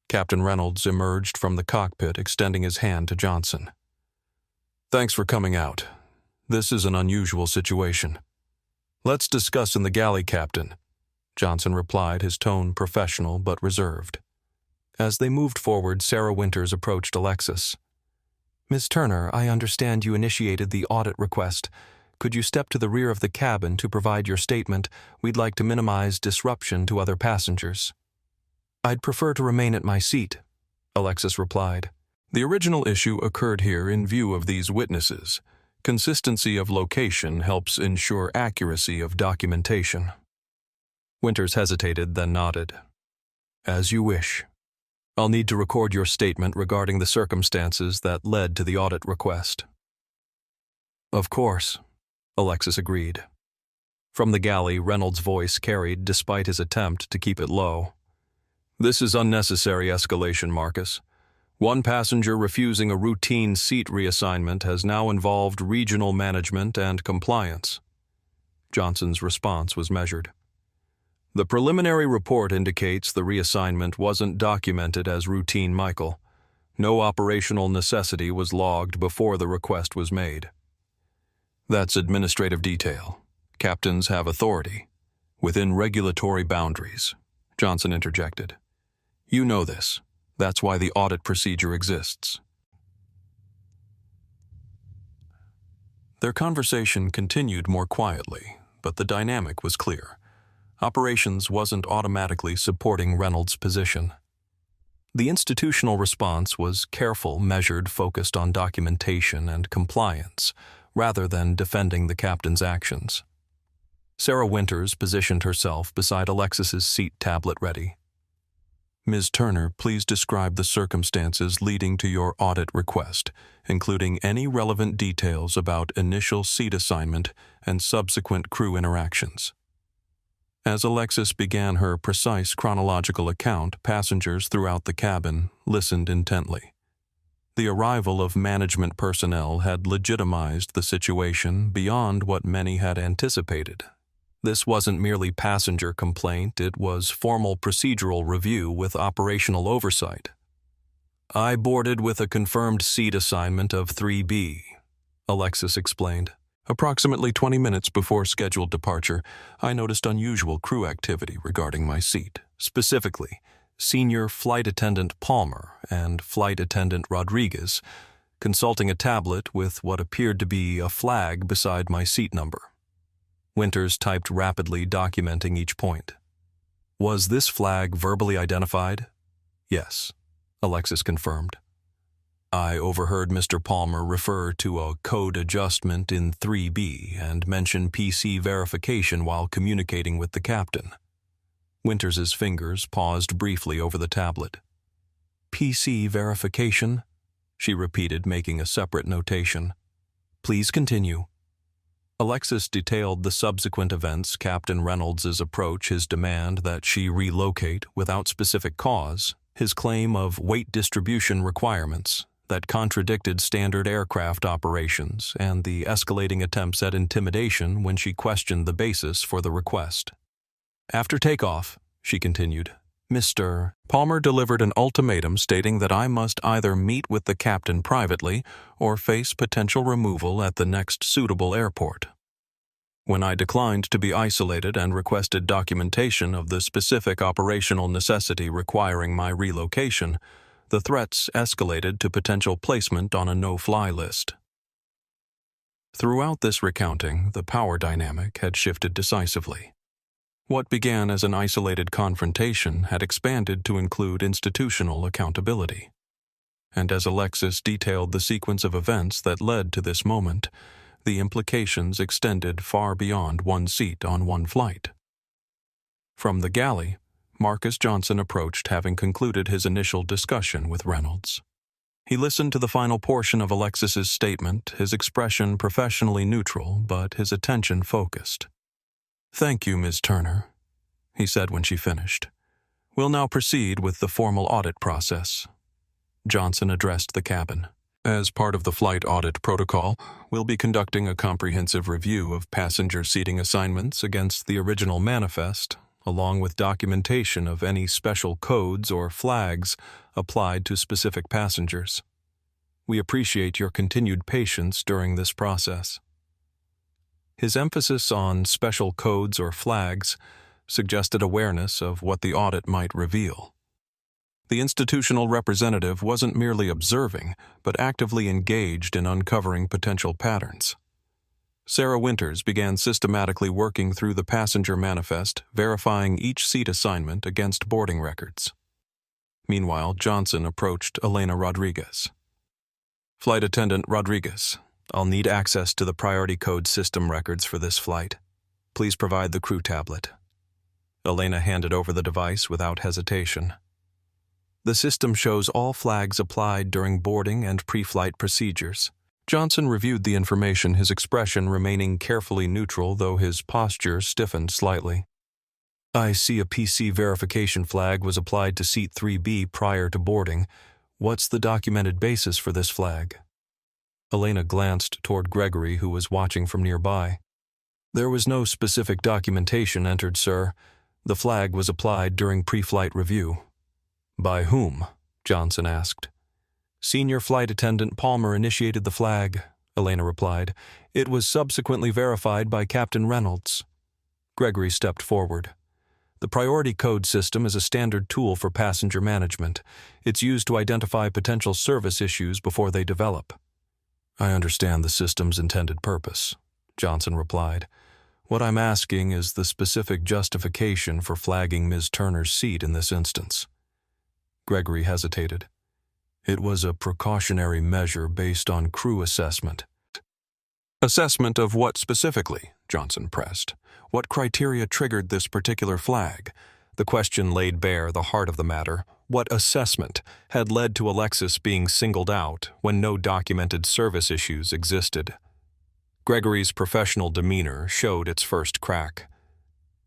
Captain Reynolds emerged from the cockpit, extending his hand to Johnson. Thanks for coming out. This is an unusual situation. Let's discuss in the galley, Captain, Johnson replied, his tone professional but reserved. As they moved forward, Sarah Winters approached Alexis. Ms. Turner, I understand you initiated the audit request. Could you step to the rear of the cabin to provide your statement? We'd like to minimize disruption to other passengers. I'd prefer to remain at my seat, Alexis replied. The original issue occurred here in view of these witnesses. Consistency of location helps ensure accuracy of documentation. Winters hesitated, then nodded. As you wish. I'll need to record your statement regarding the circumstances that led to the audit request. Of course, Alexis agreed. From the galley, Reynolds' voice carried despite his attempt to keep it low. This is unnecessary escalation, Marcus. One passenger refusing a routine seat reassignment has now involved regional management and compliance. Johnson's response was measured. The preliminary report indicates the reassignment wasn't documented as routine, Michael. No operational necessity was logged before the request was made. That's administrative detail. Captains have authority. Within regulatory boundaries, Johnson interjected. You know this. That's why the audit procedure exists. Their conversation continued more quietly, but the dynamic was clear. Operations wasn't automatically supporting Reynolds' position. The institutional response was careful, measured, focused on documentation and compliance, rather than defending the captain's actions. Sarah Winters positioned herself beside Alexis's seat, tablet ready. Ms. Turner, please describe the circumstances leading to your audit request, including any relevant details about initial seat assignment and subsequent crew interactions. As Alexis began her precise chronological account, passengers throughout the cabin listened intently. The arrival of management personnel had legitimized the situation beyond what many had anticipated. This wasn't merely passenger complaint, it was formal procedural review with operational oversight. I boarded with a confirmed seat assignment of 3B, Alexis explained. Approximately 20 minutes before scheduled departure, I noticed unusual crew activity regarding my seat, specifically Senior Flight Attendant Palmer and Flight Attendant Rodriguez consulting a tablet with what appeared to be a flag beside my seat number. Winters typed rapidly, documenting each point. Was this flag verbally identified? Yes, Alexis confirmed. I overheard Mr. Palmer refer to a code adjustment in 3B and mention PC verification while communicating with the captain. Winters's fingers paused briefly over the tablet. PC verification? She repeated, making a separate notation. Please continue. Alexis detailed the subsequent events, Captain Reynolds' approach, his demand that she relocate without specific cause, his claim of weight distribution requirements that contradicted standard aircraft operations, and the escalating attempts at intimidation when she questioned the basis for the request. After takeoff, she continued, Mr. Palmer delivered an ultimatum stating that I must either meet with the captain privately or face potential removal at the next suitable airport. When I declined to be isolated and requested documentation of the specific operational necessity requiring my relocation, the threats escalated to potential placement on a no-fly list. Throughout this recounting, the power dynamic had shifted decisively. What began as an isolated confrontation had expanded to include institutional accountability. And as Alexis detailed the sequence of events that led to this moment, the implications extended far beyond one seat on one flight. From the galley, Marcus Johnson approached, having concluded his initial discussion with Reynolds. He listened to the final portion of Alexis's statement, his expression professionally neutral, but his attention focused. Thank you, Ms. Turner, he said when she finished. We'll now proceed with the formal audit process. Johnson addressed the cabin. As part of the flight audit protocol, we'll be conducting a comprehensive review of passenger seating assignments against the original manifest, along with documentation of any special codes or flags applied to specific passengers. We appreciate your continued patience during this process. His emphasis on special codes or flags suggested awareness of what the audit might reveal. The institutional representative wasn't merely observing, but actively engaged in uncovering potential patterns. Sarah Winters began systematically working through the passenger manifest, verifying each seat assignment against boarding records. Meanwhile, Johnson approached Elena Rodriguez. Flight Attendant Rodriguez, I'll need access to the priority code system records for this flight. Please provide the crew tablet. Elena handed over the device without hesitation. The system shows all flags applied during boarding and pre-flight procedures. Johnson reviewed the information, his expression remaining carefully neutral, though his posture stiffened slightly. I see a PC verification flag was applied to seat 3B prior to boarding. What's the documented basis for this flag? Elena glanced toward Gregory, who was watching from nearby. There was no specific documentation entered, sir. The flag was applied during pre-flight review. By whom? Johnson asked. Senior Flight Attendant Palmer initiated the flag, Elena replied. It was subsequently verified by Captain Reynolds. Gregory stepped forward. The priority code system is a standard tool for passenger management. It's used to identify potential service issues before they develop. I understand the system's intended purpose, Johnson replied. What I'm asking is the specific justification for flagging Ms. Turner's seat in this instance. Gregory hesitated. It was a precautionary measure based on crew assessment. Assessment of what specifically? Johnson pressed. What criteria triggered this particular flag? The question laid bare the heart of the matter. What assessment had led to Alexis being singled out when no documented service issues existed? Gregory's professional demeanor showed its first crack.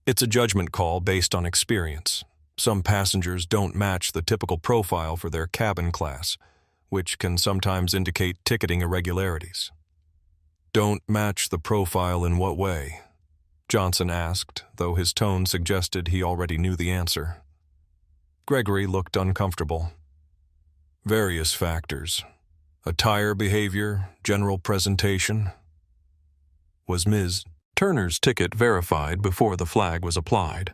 It's a judgment call based on experience. Some passengers don't match the typical profile for their cabin class, which can sometimes indicate ticketing irregularities. Don't match the profile in what way? Johnson asked, though his tone suggested he already knew the answer. Gregory looked uncomfortable. Various factors. Attire behavior, general presentation. Was Ms. Turner's ticket verified before the flag was applied?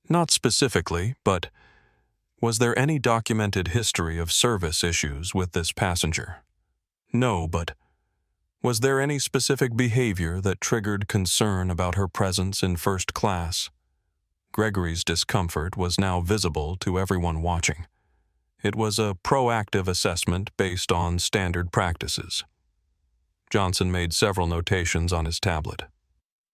Not specifically, but was there any documented history of service issues with this passenger? No, but was there any specific behavior that triggered concern about her presence in first class? Gregory's discomfort was now visible to everyone watching. It was a proactive assessment based on standard practices. Johnson made several notations on his tablet.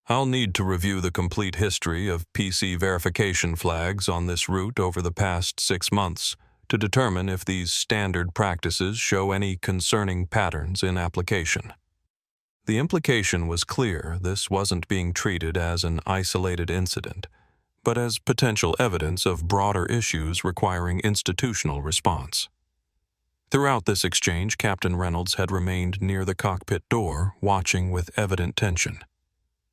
I'll need to review the complete history of PC verification flags on this route over the past 6 months to determine if these standard practices show any concerning patterns in application. The implication was clear. This wasn't being treated as an isolated incident, but as potential evidence of broader issues requiring institutional response. Throughout this exchange, Captain Reynolds had remained near the cockpit door, watching with evident tension.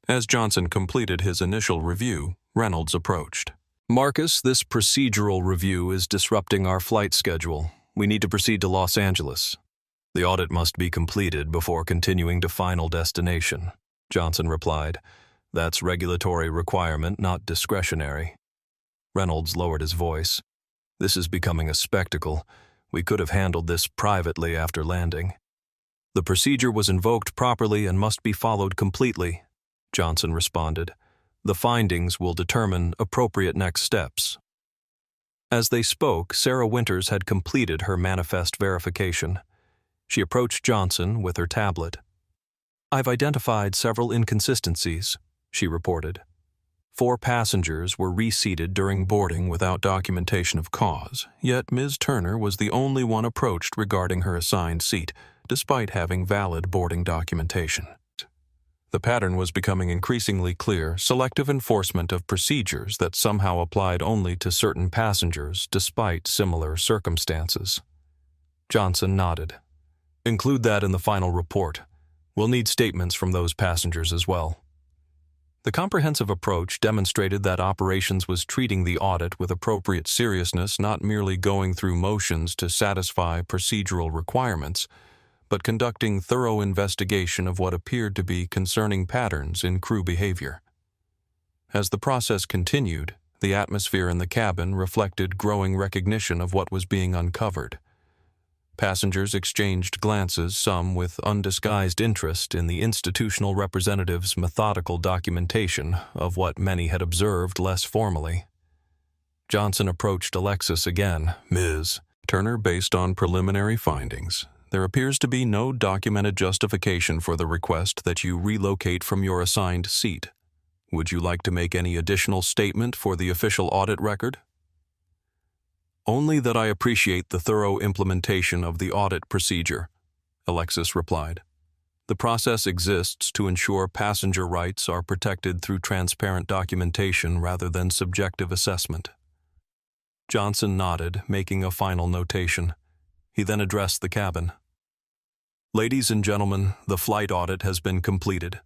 As Johnson completed his initial review, Reynolds approached. Marcus, this procedural review is disrupting our flight schedule. We need to proceed to Los Angeles. The audit must be completed before continuing to final destination, Johnson replied. That's regulatory requirement, not discretionary. Reynolds lowered his voice. This is becoming a spectacle. We could have handled this privately after landing. The procedure was invoked properly and must be followed completely, Johnson responded. The findings will determine appropriate next steps. As they spoke, Sarah Winters had completed her manifest verification. She approached Johnson with her tablet. I've identified several inconsistencies, she reported. 4 passengers were reseated during boarding without documentation of cause, yet Ms. Turner was the only one approached regarding her assigned seat, despite having valid boarding documentation. The pattern was becoming increasingly clear: selective enforcement of procedures that somehow applied only to certain passengers despite similar circumstances. Johnson nodded. Include that in the final report. We'll need statements from those passengers as well. The comprehensive approach demonstrated that operations was treating the audit with appropriate seriousness, not merely going through motions to satisfy procedural requirements, but conducting thorough investigation of what appeared to be concerning patterns in crew behavior. As the process continued, the atmosphere in the cabin reflected growing recognition of what was being uncovered. Passengers exchanged glances, some with undisguised interest in the institutional representative's methodical documentation of what many had observed less formally. Johnson approached Alexis again. Ms. Turner, based on preliminary findings, there appears to be no documented justification for the request that you relocate from your assigned seat. Would you like to make any additional statement for the official audit record? Only that I appreciate the thorough implementation of the audit procedure, Alexis replied. The process exists to ensure passenger rights are protected through transparent documentation rather than subjective assessment. Johnson nodded, making a final notation. He then addressed the cabin. Ladies and gentlemen, the flight audit has been completed.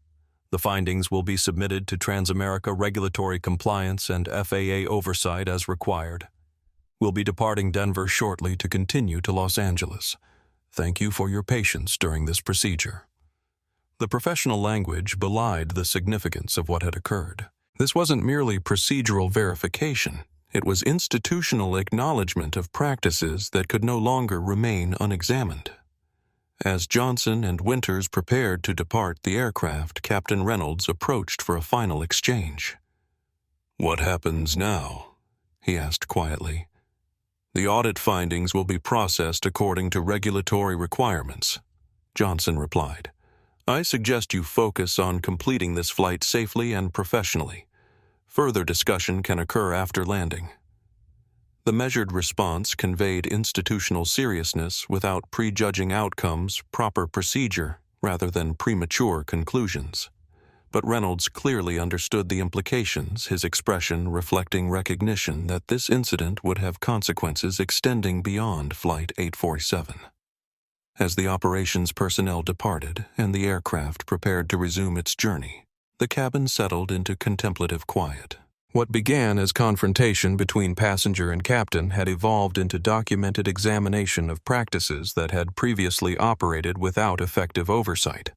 The findings will be submitted to TransAmerica regulatory compliance and FAA oversight as required. We'll be departing Denver shortly to continue to Los Angeles. Thank you for your patience during this procedure. The professional language belied the significance of what had occurred. This wasn't merely procedural verification. It was institutional acknowledgement of practices that could no longer remain unexamined. As Johnson and Winters prepared to depart the aircraft, Captain Reynolds approached for a final exchange. What happens now? He asked quietly. The audit findings will be processed according to regulatory requirements, Johnson replied. I suggest you focus on completing this flight safely and professionally. Further discussion can occur after landing. The measured response conveyed institutional seriousness without prejudging outcomes, proper procedure, rather than premature conclusions. But Reynolds clearly understood the implications, his expression reflecting recognition that this incident would have consequences extending beyond Flight 847. As the operations personnel departed and the aircraft prepared to resume its journey, the cabin settled into contemplative quiet. What began as confrontation between passenger and captain had evolved into documented examination of practices that had previously operated without effective oversight.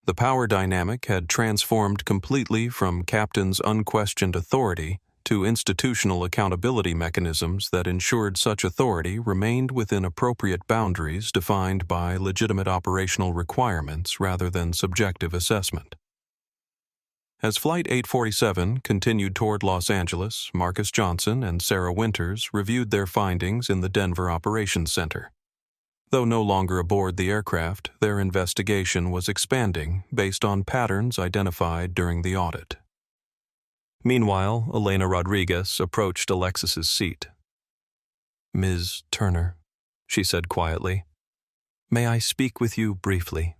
The power dynamic had transformed completely from captain's unquestioned authority to institutional accountability mechanisms that ensured such authority remained within appropriate boundaries defined by legitimate operational requirements rather than subjective assessment. As Flight 847 continued toward Los Angeles, Marcus Johnson and Sarah Winters reviewed their findings in the Denver Operations Center. Though no longer aboard the aircraft, their investigation was expanding based on patterns identified during the audit. Meanwhile, Elena Rodriguez approached Alexis's seat. "Ms. Turner," she said quietly, "may I speak with you briefly?"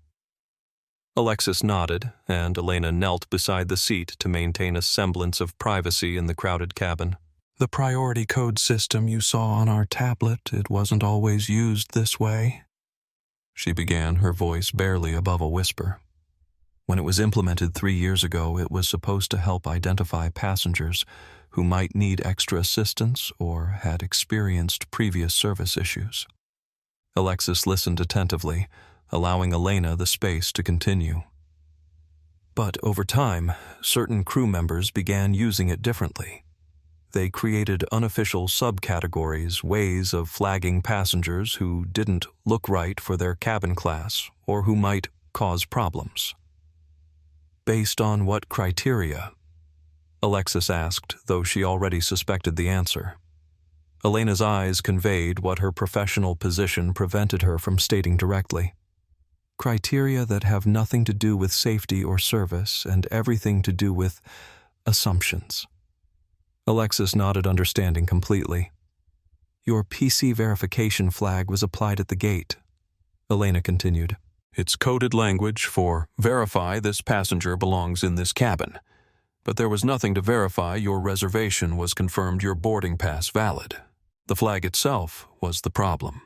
Alexis nodded, and Elena knelt beside the seat to maintain a semblance of privacy in the crowded cabin. "The priority code system you saw on our tablet, it wasn't always used this way," she began, her voice barely above a whisper. "When it was implemented 3 years ago, it was supposed to help identify passengers who might need extra assistance or had experienced previous service issues." Alexis listened attentively, allowing Elena the space to continue. "But over time, certain crew members began using it differently. They created unofficial subcategories, ways of flagging passengers who didn't look right for their cabin class or who might cause problems." "Based on what criteria?" Alexis asked, though she already suspected the answer. Elena's eyes conveyed what her professional position prevented her from stating directly. "Criteria that have nothing to do with safety or service and everything to do with assumptions." Alexis nodded, understanding completely. "Your PC verification flag was applied at the gate," Elena continued. "It's coded language for verify this passenger belongs in this cabin. But there was nothing to verify your reservation was confirmed your boarding pass valid. The flag itself was the problem."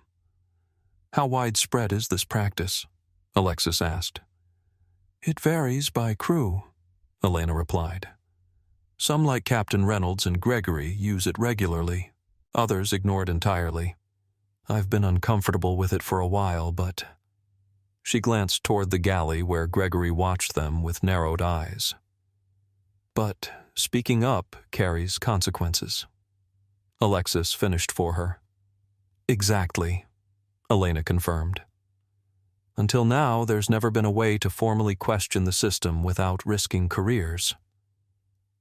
"How widespread is this practice?" Alexis asked. "It varies by crew," Elena replied. "Some, like Captain Reynolds and Gregory, use it regularly. Others ignore it entirely. I've been uncomfortable with it for a while, but—" She glanced toward the galley where Gregory watched them with narrowed eyes. "But speaking up carries consequences." Alexis finished for her. "Exactly," Elena confirmed. "Until now, there's never been a way to formally question the system without risking careers."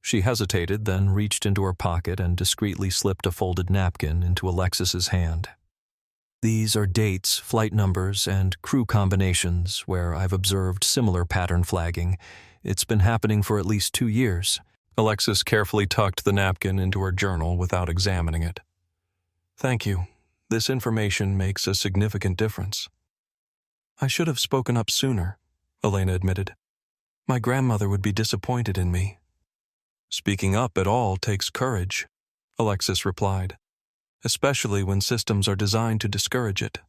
She hesitated, then reached into her pocket and discreetly slipped a folded napkin into Alexis's hand. "These are dates, flight numbers, and crew combinations where I've observed similar pattern flagging. It's been happening for at least 2 years. Alexis carefully tucked the napkin into her journal without examining it. "Thank you. This information makes a significant difference." "I should have spoken up sooner," Elena admitted. "My grandmother would be disappointed in me." "Speaking up at all takes courage," Alexis replied, "especially when systems are designed to discourage it."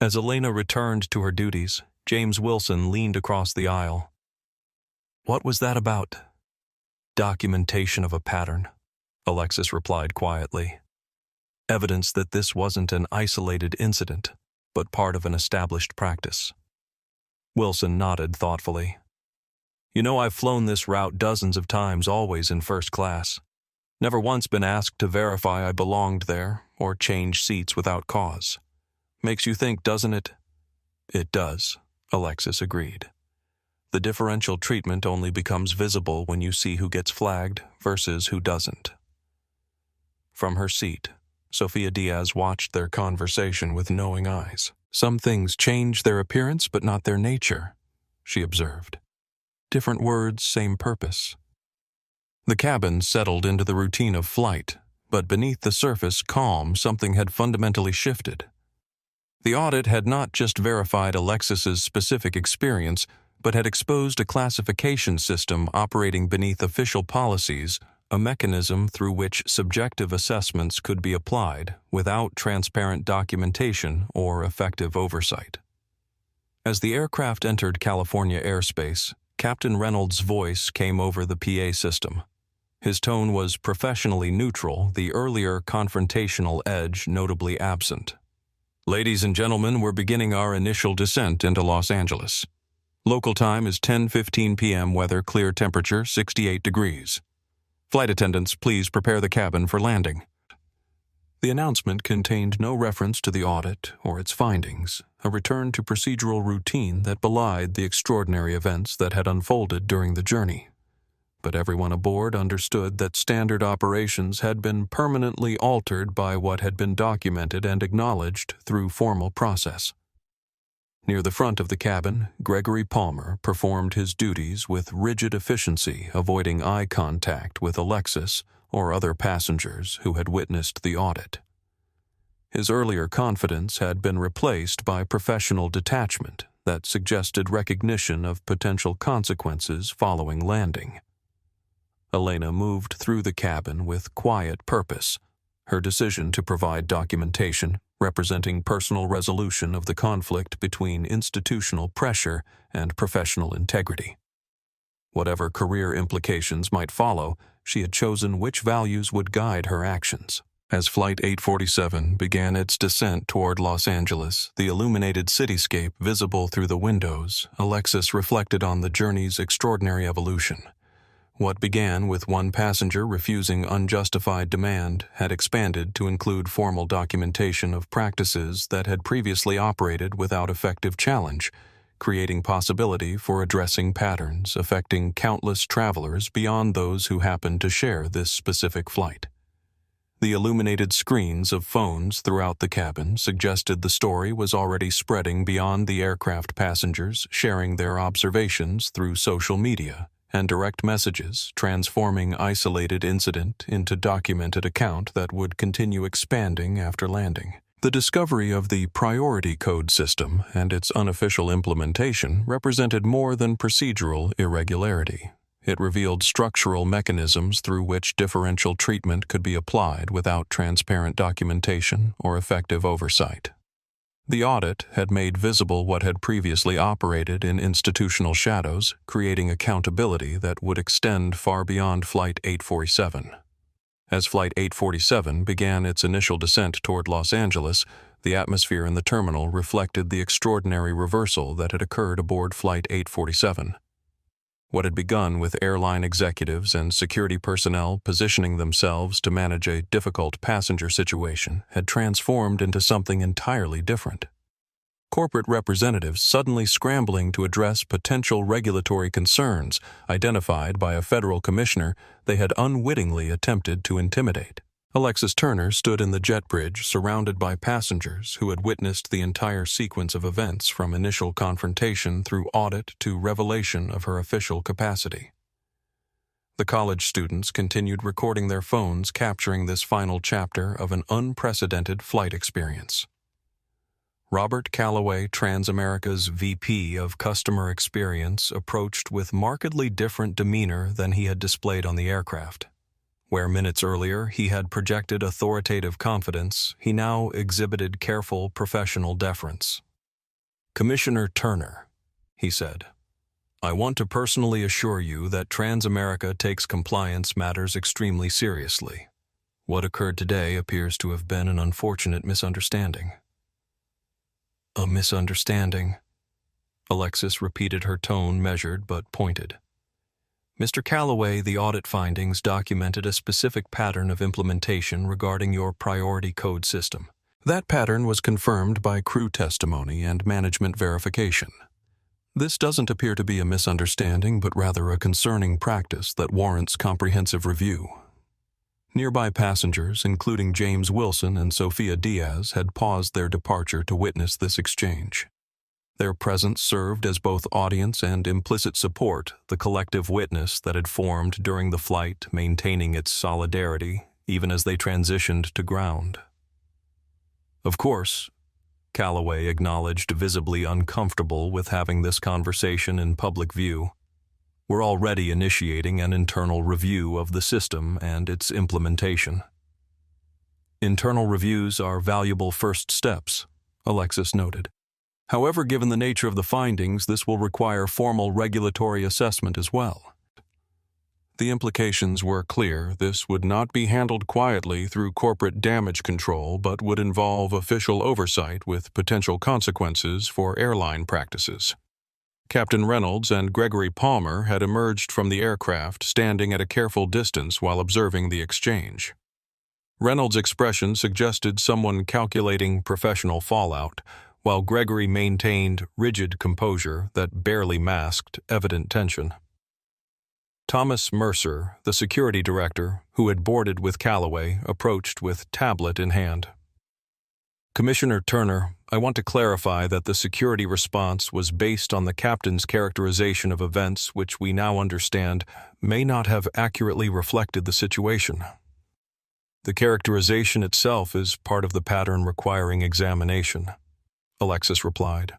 As Elena returned to her duties, James Wilson leaned across the aisle. "What was that about?" "Documentation of a pattern," Alexis replied quietly. "Evidence that this wasn't an isolated incident, but part of an established practice." Wilson nodded thoughtfully. "You know, I've flown this route dozens of times, always in first class. Never once been asked to verify I belonged there or change seats without cause. Makes you think, doesn't it?" "It does," Alexis agreed. "The differential treatment only becomes visible when you see who gets flagged versus who doesn't." From her seat, Sofia Diaz watched their conversation with knowing eyes. "Some things change their appearance but not their nature," she observed. "Different words, same purpose." The cabin settled into the routine of flight, But beneath the surface calm, something had fundamentally shifted. The audit had not just verified Alexis's specific experience, but had exposed a classification system operating beneath official policies, a mechanism through which subjective assessments could be applied without transparent documentation or effective oversight. As the aircraft entered California airspace, Captain Reynolds' voice came over the PA system. His tone was professionally neutral, the earlier confrontational edge notably absent. "Ladies and gentlemen, we're beginning our initial descent into Los Angeles. Local time is 10:15 p.m. Weather clear, temperature 68 degrees. Flight attendants, please prepare the cabin for landing." The announcement contained no reference to the audit or its findings, a return to procedural routine that belied the extraordinary events that had unfolded during the journey. But everyone aboard understood that standard operations had been permanently altered by what had been documented and acknowledged through formal process. Near the front of the cabin, Gregory Palmer performed his duties with rigid efficiency, avoiding eye contact with Alexis or other passengers who had witnessed the audit. His earlier confidence had been replaced by professional detachment that suggested recognition of potential consequences following landing. Elena moved through the cabin with quiet purpose, her decision to provide documentation representing personal resolution of the conflict between institutional pressure and professional integrity. Whatever career implications might follow, she had chosen which values would guide her actions. As Flight 847 began its descent toward Los Angeles, the illuminated cityscape visible through the windows, Alexis reflected on the journey's extraordinary evolution. What began with one passenger refusing unjustified demand had expanded to include formal documentation of practices that had previously operated without effective challenge, creating possibility for addressing patterns affecting countless travelers beyond those who happened to share this specific flight. The illuminated screens of phones throughout the cabin suggested the story was already spreading beyond the aircraft passengers sharing their observations through social media and direct messages, transforming isolated incident into documented account that would continue expanding after landing. The discovery of the priority code system and its unofficial implementation represented more than procedural irregularity. It revealed structural mechanisms through which differential treatment could be applied without transparent documentation or effective oversight. The audit had made visible what had previously operated in institutional shadows, creating accountability that would extend far beyond Flight 847. As Flight 847 began its initial descent toward Los Angeles, the atmosphere in the terminal reflected the extraordinary reversal that had occurred aboard Flight 847. What had begun with airline executives and security personnel positioning themselves to manage a difficult passenger situation had transformed into something entirely different. Corporate representatives suddenly scrambling to address potential regulatory concerns identified by a federal commissioner they had unwittingly attempted to intimidate. Alexis Turner stood in the jet bridge surrounded by passengers who had witnessed the entire sequence of events from initial confrontation through audit to revelation of her official capacity. The college students continued recording their phones, capturing this final chapter of an unprecedented flight experience. Robert Calloway, TransAmerica's VP of Customer Experience, approached with markedly different demeanor than he had displayed on the aircraft. Where minutes earlier he had projected authoritative confidence, he now exhibited careful professional deference. "Commissioner Turner," he said, "I want to personally assure you that TransAmerica takes compliance matters extremely seriously. What occurred today appears to have been an unfortunate misunderstanding." "A misunderstanding?" Alexis repeated, her tone measured but pointed. "Mr. Calloway, the audit findings documented a specific pattern of implementation regarding your priority code system. That pattern was confirmed by crew testimony and management verification. This doesn't appear to be a misunderstanding, but rather a concerning practice that warrants comprehensive review." Nearby passengers, including James Wilson and Sophia Diaz, had paused their departure to witness this exchange. Their presence served as both audience and implicit support, the collective witness that had formed during the flight, maintaining its solidarity, even as they transitioned to ground. Of course, Calloway acknowledged, visibly uncomfortable with having this conversation in public view. We're already initiating an internal review of the system and its implementation. Internal reviews are valuable first steps, Alexis noted. However, given the nature of the findings, this will require formal regulatory assessment as well. The implications were clear. This would not be handled quietly through corporate damage control, but would involve official oversight with potential consequences for airline practices. Captain Reynolds and Gregory Palmer had emerged from the aircraft, standing at a careful distance while observing the exchange. Reynolds' expression suggested someone calculating professional fallout, while Gregory maintained rigid composure that barely masked evident tension. Thomas Mercer, the security director, who had boarded with Calloway, approached with tablet in hand. Commissioner Turner, I want to clarify that the security response was based on the captain's characterization of events which we now understand may not have accurately reflected the situation. The characterization itself is part of the pattern requiring examination, Alexis replied.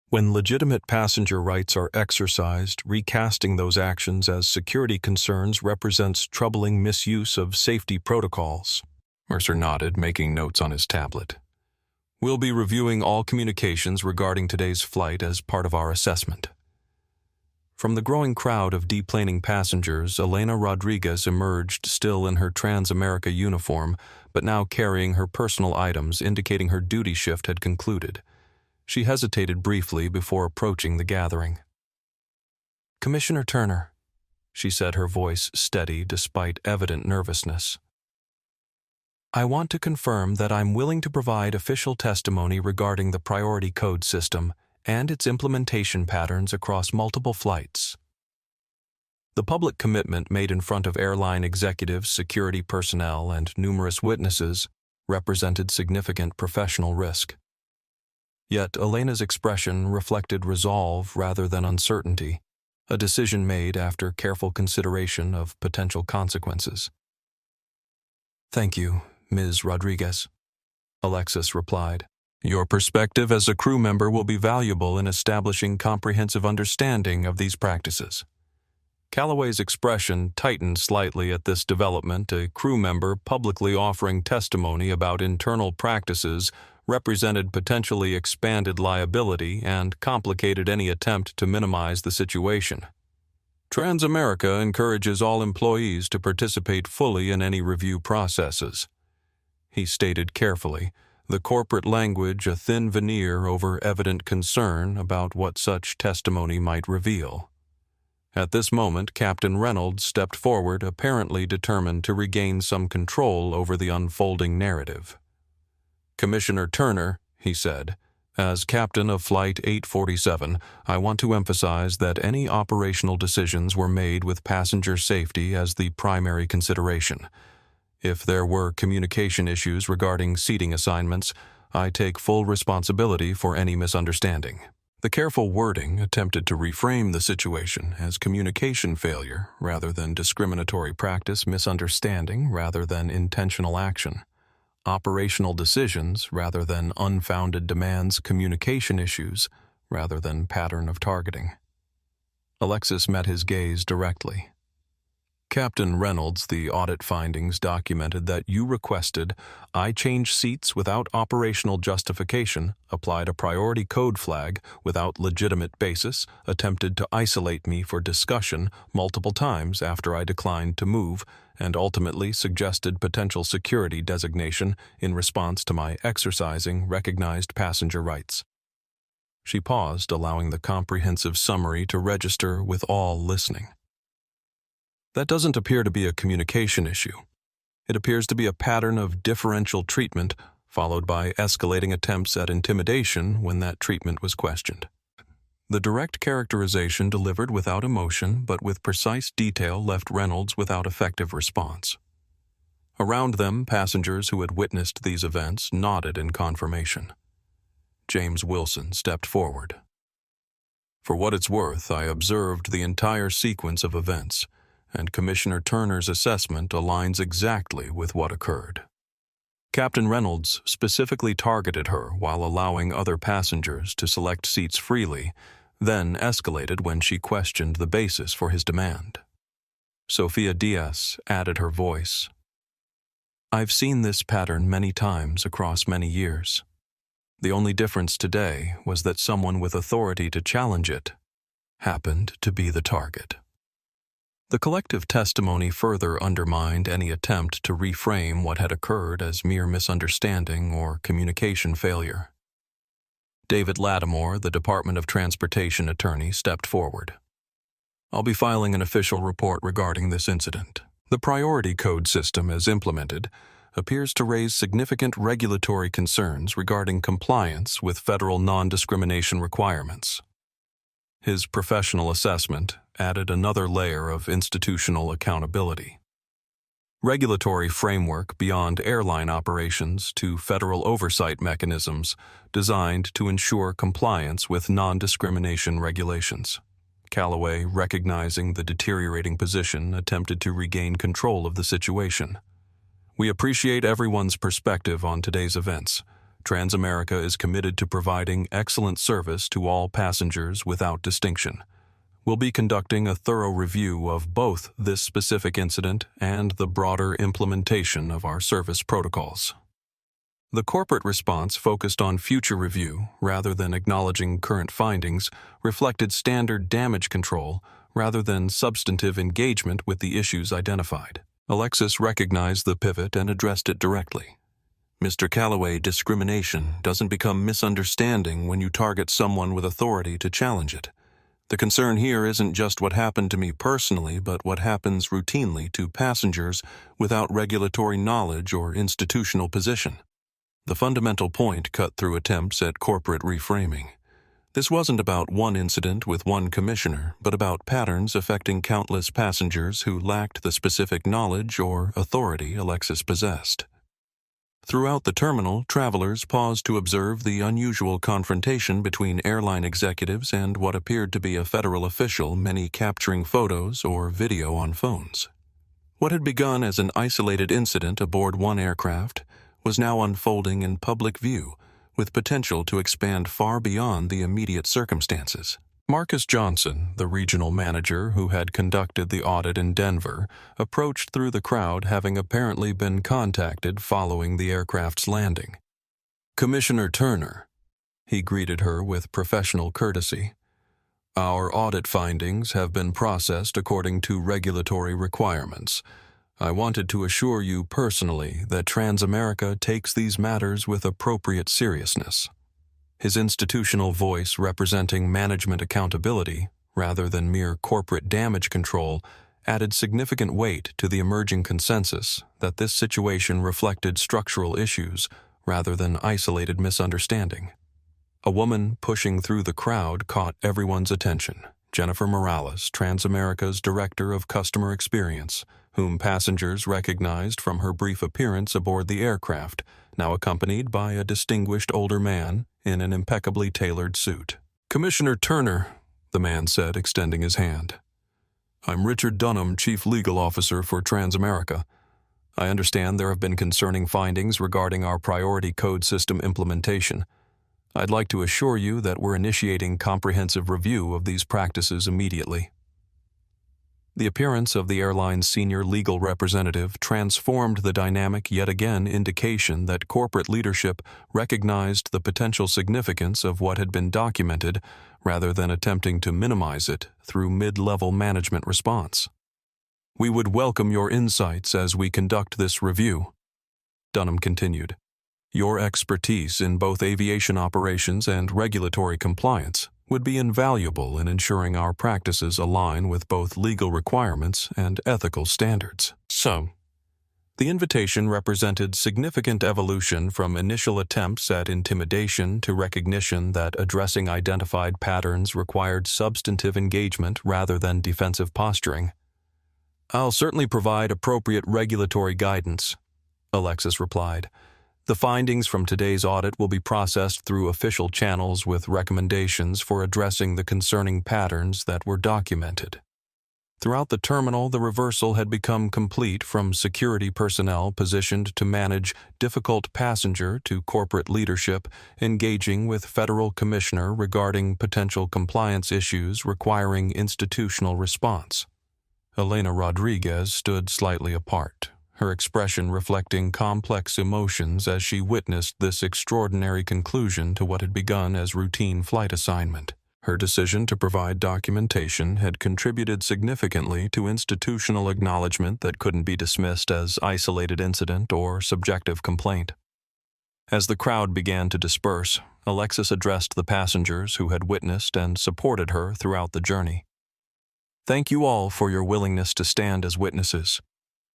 When legitimate passenger rights are exercised, recasting those actions as security concerns represents troubling misuse of safety protocols. Mercer nodded, making notes on his tablet. We'll be reviewing all communications regarding today's flight as part of our assessment. From the growing crowd of deplaning passengers, Elena Rodriguez emerged, still in her TransAmerica uniform, but now carrying her personal items, indicating her duty shift had concluded. She hesitated briefly before approaching the gathering. Commissioner Turner, she said, her voice steady despite evident nervousness. I want to confirm that I'm willing to provide official testimony regarding the priority code system and its implementation patterns across multiple flights. The public commitment made in front of airline executives, security personnel, and numerous witnesses represented significant professional risk. Yet Elena's expression reflected resolve rather than uncertainty, a decision made after careful consideration of potential consequences. Thank you, Ms. Rodriguez, Alexis replied. Your perspective as a crew member will be valuable in establishing comprehensive understanding of these practices. Calloway's expression tightened slightly at this development. A crew member publicly offering testimony about internal practices represented potentially expanded liability and complicated any attempt to minimize the situation. TransAmerica encourages all employees to participate fully in any review processes, he stated carefully, the corporate language a thin veneer over evident concern about what such testimony might reveal. At this moment, Captain Reynolds stepped forward, apparently determined to regain some control over the unfolding narrative. Commissioner Turner, he said, as captain of Flight 847, I want to emphasize that any operational decisions were made with passenger safety as the primary consideration. If there were communication issues regarding seating assignments, I take full responsibility for any misunderstanding. The careful wording attempted to reframe the situation as communication failure rather than discriminatory practice, misunderstanding rather than intentional action. Operational decisions rather than unfounded demands, communication issues rather than pattern of targeting. Alexis met his gaze directly. Captain Reynolds, the audit findings documented that you requested I change seats without operational justification, applied a priority code flag without legitimate basis, attempted to isolate me for discussion multiple times after I declined to move, and ultimately suggested potential security designation in response to my exercising recognized passenger rights. She paused, allowing the comprehensive summary to register with all listening. That doesn't appear to be a communication issue. It appears to be a pattern of differential treatment followed by escalating attempts at intimidation when that treatment was questioned. The direct characterization delivered without emotion but with precise detail left Reynolds without effective response. Around them, passengers who had witnessed these events nodded in confirmation. James Wilson stepped forward. For what it's worth, I observed the entire sequence of events, and Commissioner Turner's assessment aligns exactly with what occurred. Captain Reynolds specifically targeted her while allowing other passengers to select seats freely, then escalated when she questioned the basis for his demand. Sophia Diaz added her voice. I've seen this pattern many times across many years. The only difference today was that someone with authority to challenge it happened to be the target. The collective testimony further undermined any attempt to reframe what had occurred as mere misunderstanding or communication failure. David Lattimore, the Department of Transportation attorney, stepped forward. I'll be filing an official report regarding this incident. The priority code system as implemented appears to raise significant regulatory concerns regarding compliance with federal non-discrimination requirements. His professional assessment added another layer of institutional accountability. Regulatory framework beyond airline operations to federal oversight mechanisms designed to ensure compliance with non-discrimination regulations. Callaway, recognizing the deteriorating position, attempted to regain control of the situation. We appreciate everyone's perspective on today's events. TransAmerica is committed to providing excellent service to all passengers without distinction. We'll be conducting a thorough review of both this specific incident and the broader implementation of our service protocols. The corporate response focused on future review rather than acknowledging current findings, reflected standard damage control rather than substantive engagement with the issues identified. Alexis recognized the pivot and addressed it directly. Mr. Callaway, discrimination doesn't become misunderstanding when you target someone with authority to challenge it. The concern here isn't just what happened to me personally, but what happens routinely to passengers without regulatory knowledge or institutional position. The fundamental point cut through attempts at corporate reframing. This wasn't about one incident with one commissioner, but about patterns affecting countless passengers who lacked the specific knowledge or authority Alexis possessed. Throughout the terminal, travelers paused to observe the unusual confrontation between airline executives and what appeared to be a federal official, many capturing photos or video on phones. What had begun as an isolated incident aboard one aircraft was now unfolding in public view, with potential to expand far beyond the immediate circumstances. Marcus Johnson, the regional manager who had conducted the audit in Denver, approached through the crowd, having apparently been contacted following the aircraft's landing. Commissioner Turner, he greeted her with professional courtesy. Our audit findings have been processed according to regulatory requirements. I wanted to assure you personally that TransAmerica takes these matters with appropriate seriousness. His institutional voice representing management accountability, rather than mere corporate damage control, added significant weight to the emerging consensus that this situation reflected structural issues rather than isolated misunderstanding. A woman pushing through the crowd caught everyone's attention. Jennifer Morales, TransAmerica's Director of Customer Experience, whom passengers recognized from her brief appearance aboard the aircraft, now accompanied by a distinguished older man in an impeccably tailored suit. Commissioner Turner, the man said, extending his hand. I'm Richard Dunham, Chief Legal Officer for TransAmerica. I understand there have been concerning findings regarding our priority code system implementation. I'd like to assure you that we're initiating comprehensive review of these practices immediately. The appearance of the airline's senior legal representative transformed the dynamic, yet again indication that corporate leadership recognized the potential significance of what had been documented rather than attempting to minimize it through mid-level management response. We would welcome your insights as we conduct this review, Dunham continued. Your expertise in both aviation operations and regulatory compliance would be invaluable in ensuring our practices align with both legal requirements and ethical standards. So, the invitation represented significant evolution from initial attempts at intimidation to recognition that addressing identified patterns required substantive engagement rather than defensive posturing. I'll certainly provide appropriate regulatory guidance, Alexis replied. The findings from today's audit will be processed through official channels with recommendations for addressing the concerning patterns that were documented. Throughout the terminal, the reversal had become complete, from security personnel positioned to manage difficult passenger to corporate leadership engaging with Federal Commissioner regarding potential compliance issues requiring institutional response. Elena Rodriguez stood slightly apart, her expression reflecting complex emotions as she witnessed this extraordinary conclusion to what had begun as routine flight assignment. Her decision to provide documentation had contributed significantly to institutional acknowledgement that couldn't be dismissed as isolated incident or subjective complaint. As the crowd began to disperse, Alexis addressed the passengers who had witnessed and supported her throughout the journey. "Thank you all for your willingness to stand as witnesses.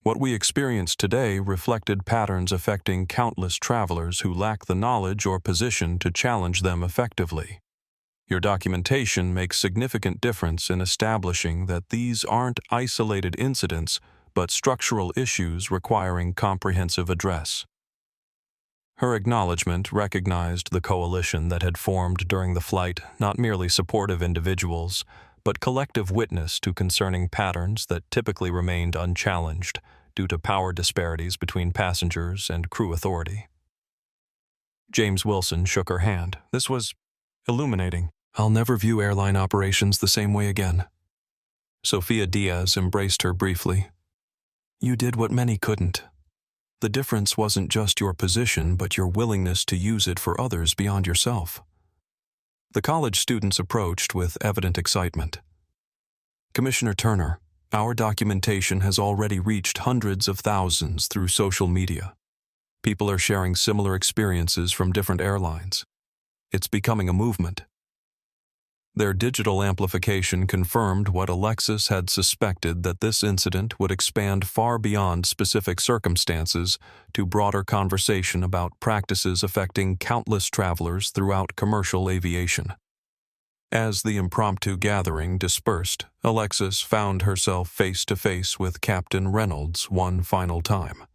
What we experienced today reflected patterns affecting countless travelers who lack the knowledge or position to challenge them effectively. Your documentation makes significant difference in establishing that these aren't isolated incidents, but structural issues requiring comprehensive address." Her acknowledgement recognized the coalition that had formed during the flight, not merely supportive individuals, but collective witness to concerning patterns that typically remained unchallenged due to power disparities between passengers and crew authority. James Wilson shook her hand. This was illuminating. "I'll never view airline operations the same way again." Sophia Diaz embraced her briefly. "You did what many couldn't. The difference wasn't just your position, but your willingness to use it for others beyond yourself." The college students approached with evident excitement. "Commissioner Turner, our documentation has already reached hundreds of thousands through social media. People are sharing similar experiences from different airlines. It's becoming a movement." Their digital amplification confirmed what Alexis had suspected, that this incident would expand far beyond specific circumstances to broader conversation about practices affecting countless travelers throughout commercial aviation. As the impromptu gathering dispersed, Alexis found herself face to face with Captain Reynolds one final time.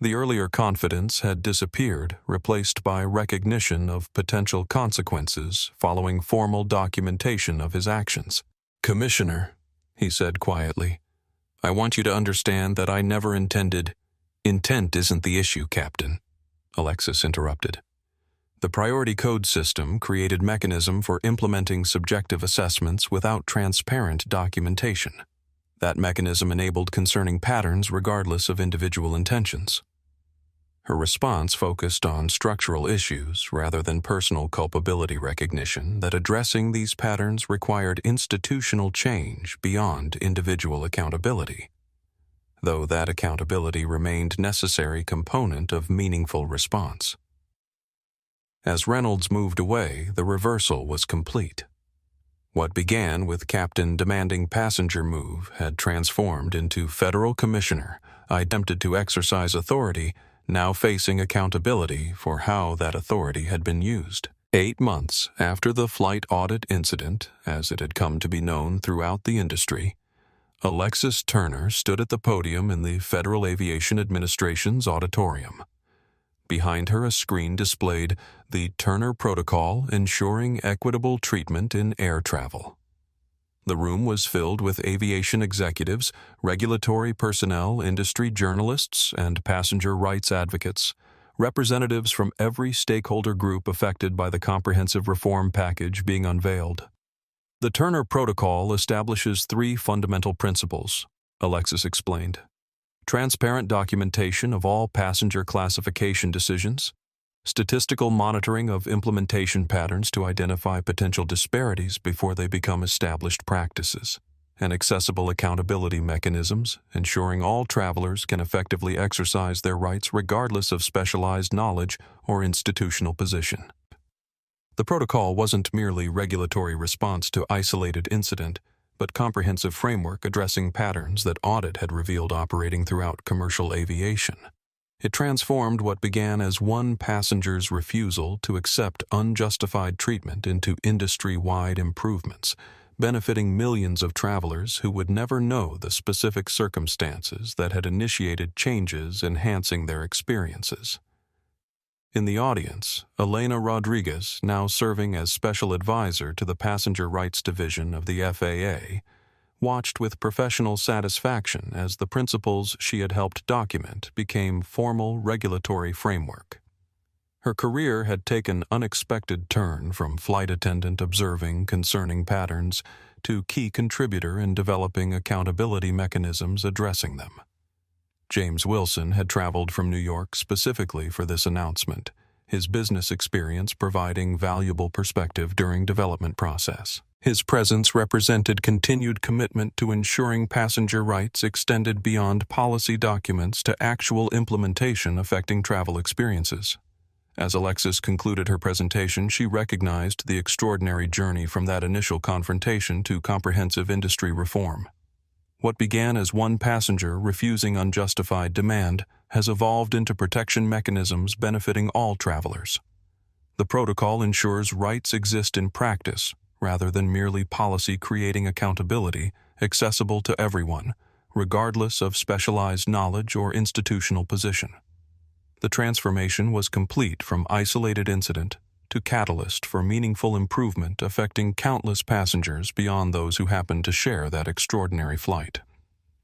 The earlier confidence had disappeared, replaced by recognition of potential consequences following formal documentation of his actions. "Commissioner," he said quietly, "I want you to understand that I never intended—" "Intent isn't the issue, Captain," Alexis interrupted. "The priority code system created mechanism for implementing subjective assessments without transparent documentation. That mechanism enabled concerning patterns regardless of individual intentions." Her response focused on structural issues rather than personal culpability recognition, that addressing these patterns required institutional change beyond individual accountability, though that accountability remained necessary component of meaningful response. As Reynolds moved away, the reversal was complete. What began with Captain demanding passenger move had transformed into Federal Commissioner attempted to exercise authority, now facing accountability for how that authority had been used. 8 months after the flight audit incident, as it had come to be known throughout the industry, Alexis Turner stood at the podium in the Federal Aviation Administration's auditorium. Behind her, a screen displayed the Turner Protocol ensuring equitable treatment in air travel. The room was filled with aviation executives, regulatory personnel, industry journalists, and passenger rights advocates, representatives from every stakeholder group affected by the comprehensive reform package being unveiled. The Turner Protocol establishes 3 fundamental principles, Alexis explained. Transparent documentation of all passenger classification decisions, statistical monitoring of implementation patterns to identify potential disparities before they become established practices, and accessible accountability mechanisms, ensuring all travelers can effectively exercise their rights regardless of specialized knowledge or institutional position. The protocol wasn't merely regulatory response to isolated incident, but comprehensive framework addressing patterns that Audit had revealed operating throughout commercial aviation. It transformed what began as one passenger's refusal to accept unjustified treatment into industry-wide improvements, benefiting millions of travelers who would never know the specific circumstances that had initiated changes enhancing their experiences. In the audience, Elena Rodriguez, now serving as Special Advisor to the Passenger Rights Division of the FAA, watched with professional satisfaction as the principles she had helped document became formal regulatory framework. Her career had taken an unexpected turn from flight attendant observing concerning patterns to key contributor in developing accountability mechanisms addressing them. James Wilson had traveled from New York specifically for this announcement, his business experience providing valuable perspective during development process. His presence represented continued commitment to ensuring passenger rights extended beyond policy documents to actual implementation affecting travel experiences. As Alexis concluded her presentation, she recognized the extraordinary journey from that initial confrontation to comprehensive industry reform. What began as one passenger refusing unjustified demand has evolved into protection mechanisms benefiting all travelers. The protocol ensures rights exist in practice rather than merely policy, creating accountability accessible to everyone, regardless of specialized knowledge or institutional position. The transformation was complete from isolated incident to catalyst for meaningful improvement affecting countless passengers beyond those who happened to share that extraordinary flight.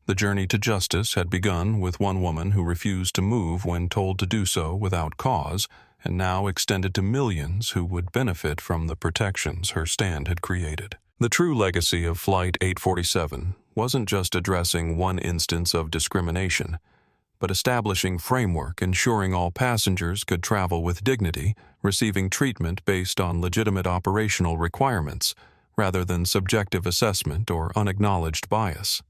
The journey to justice had begun with one woman who refused to move when told to do so without cause, and now extended to millions who would benefit from the protections her stand had created. The true legacy of Flight 847 wasn't just addressing one instance of discrimination, but establishing framework ensuring all passengers could travel with dignity, receiving treatment based on legitimate operational requirements, rather than subjective assessment or unacknowledged bias.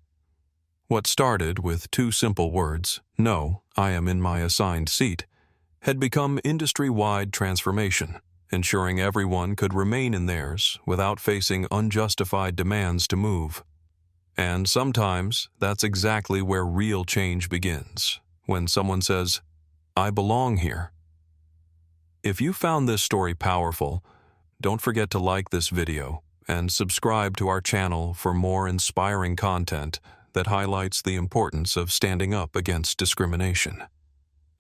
What started with two simple words, "No, I am in my assigned seat," had become industry-wide transformation, ensuring everyone could remain in theirs without facing unjustified demands to move. And sometimes that's exactly where real change begins, when someone says, "I belong here." If you found this story powerful, don't forget to like this video and subscribe to our channel for more inspiring content that highlights the importance of standing up against discrimination.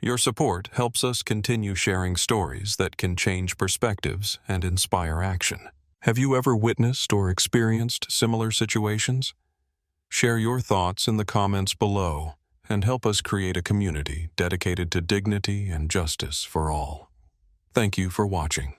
Your support helps us continue sharing stories that can change perspectives and inspire action. Have you ever witnessed or experienced similar situations? Share your thoughts in the comments below and help us create a community dedicated to dignity and justice for all. Thank you for watching.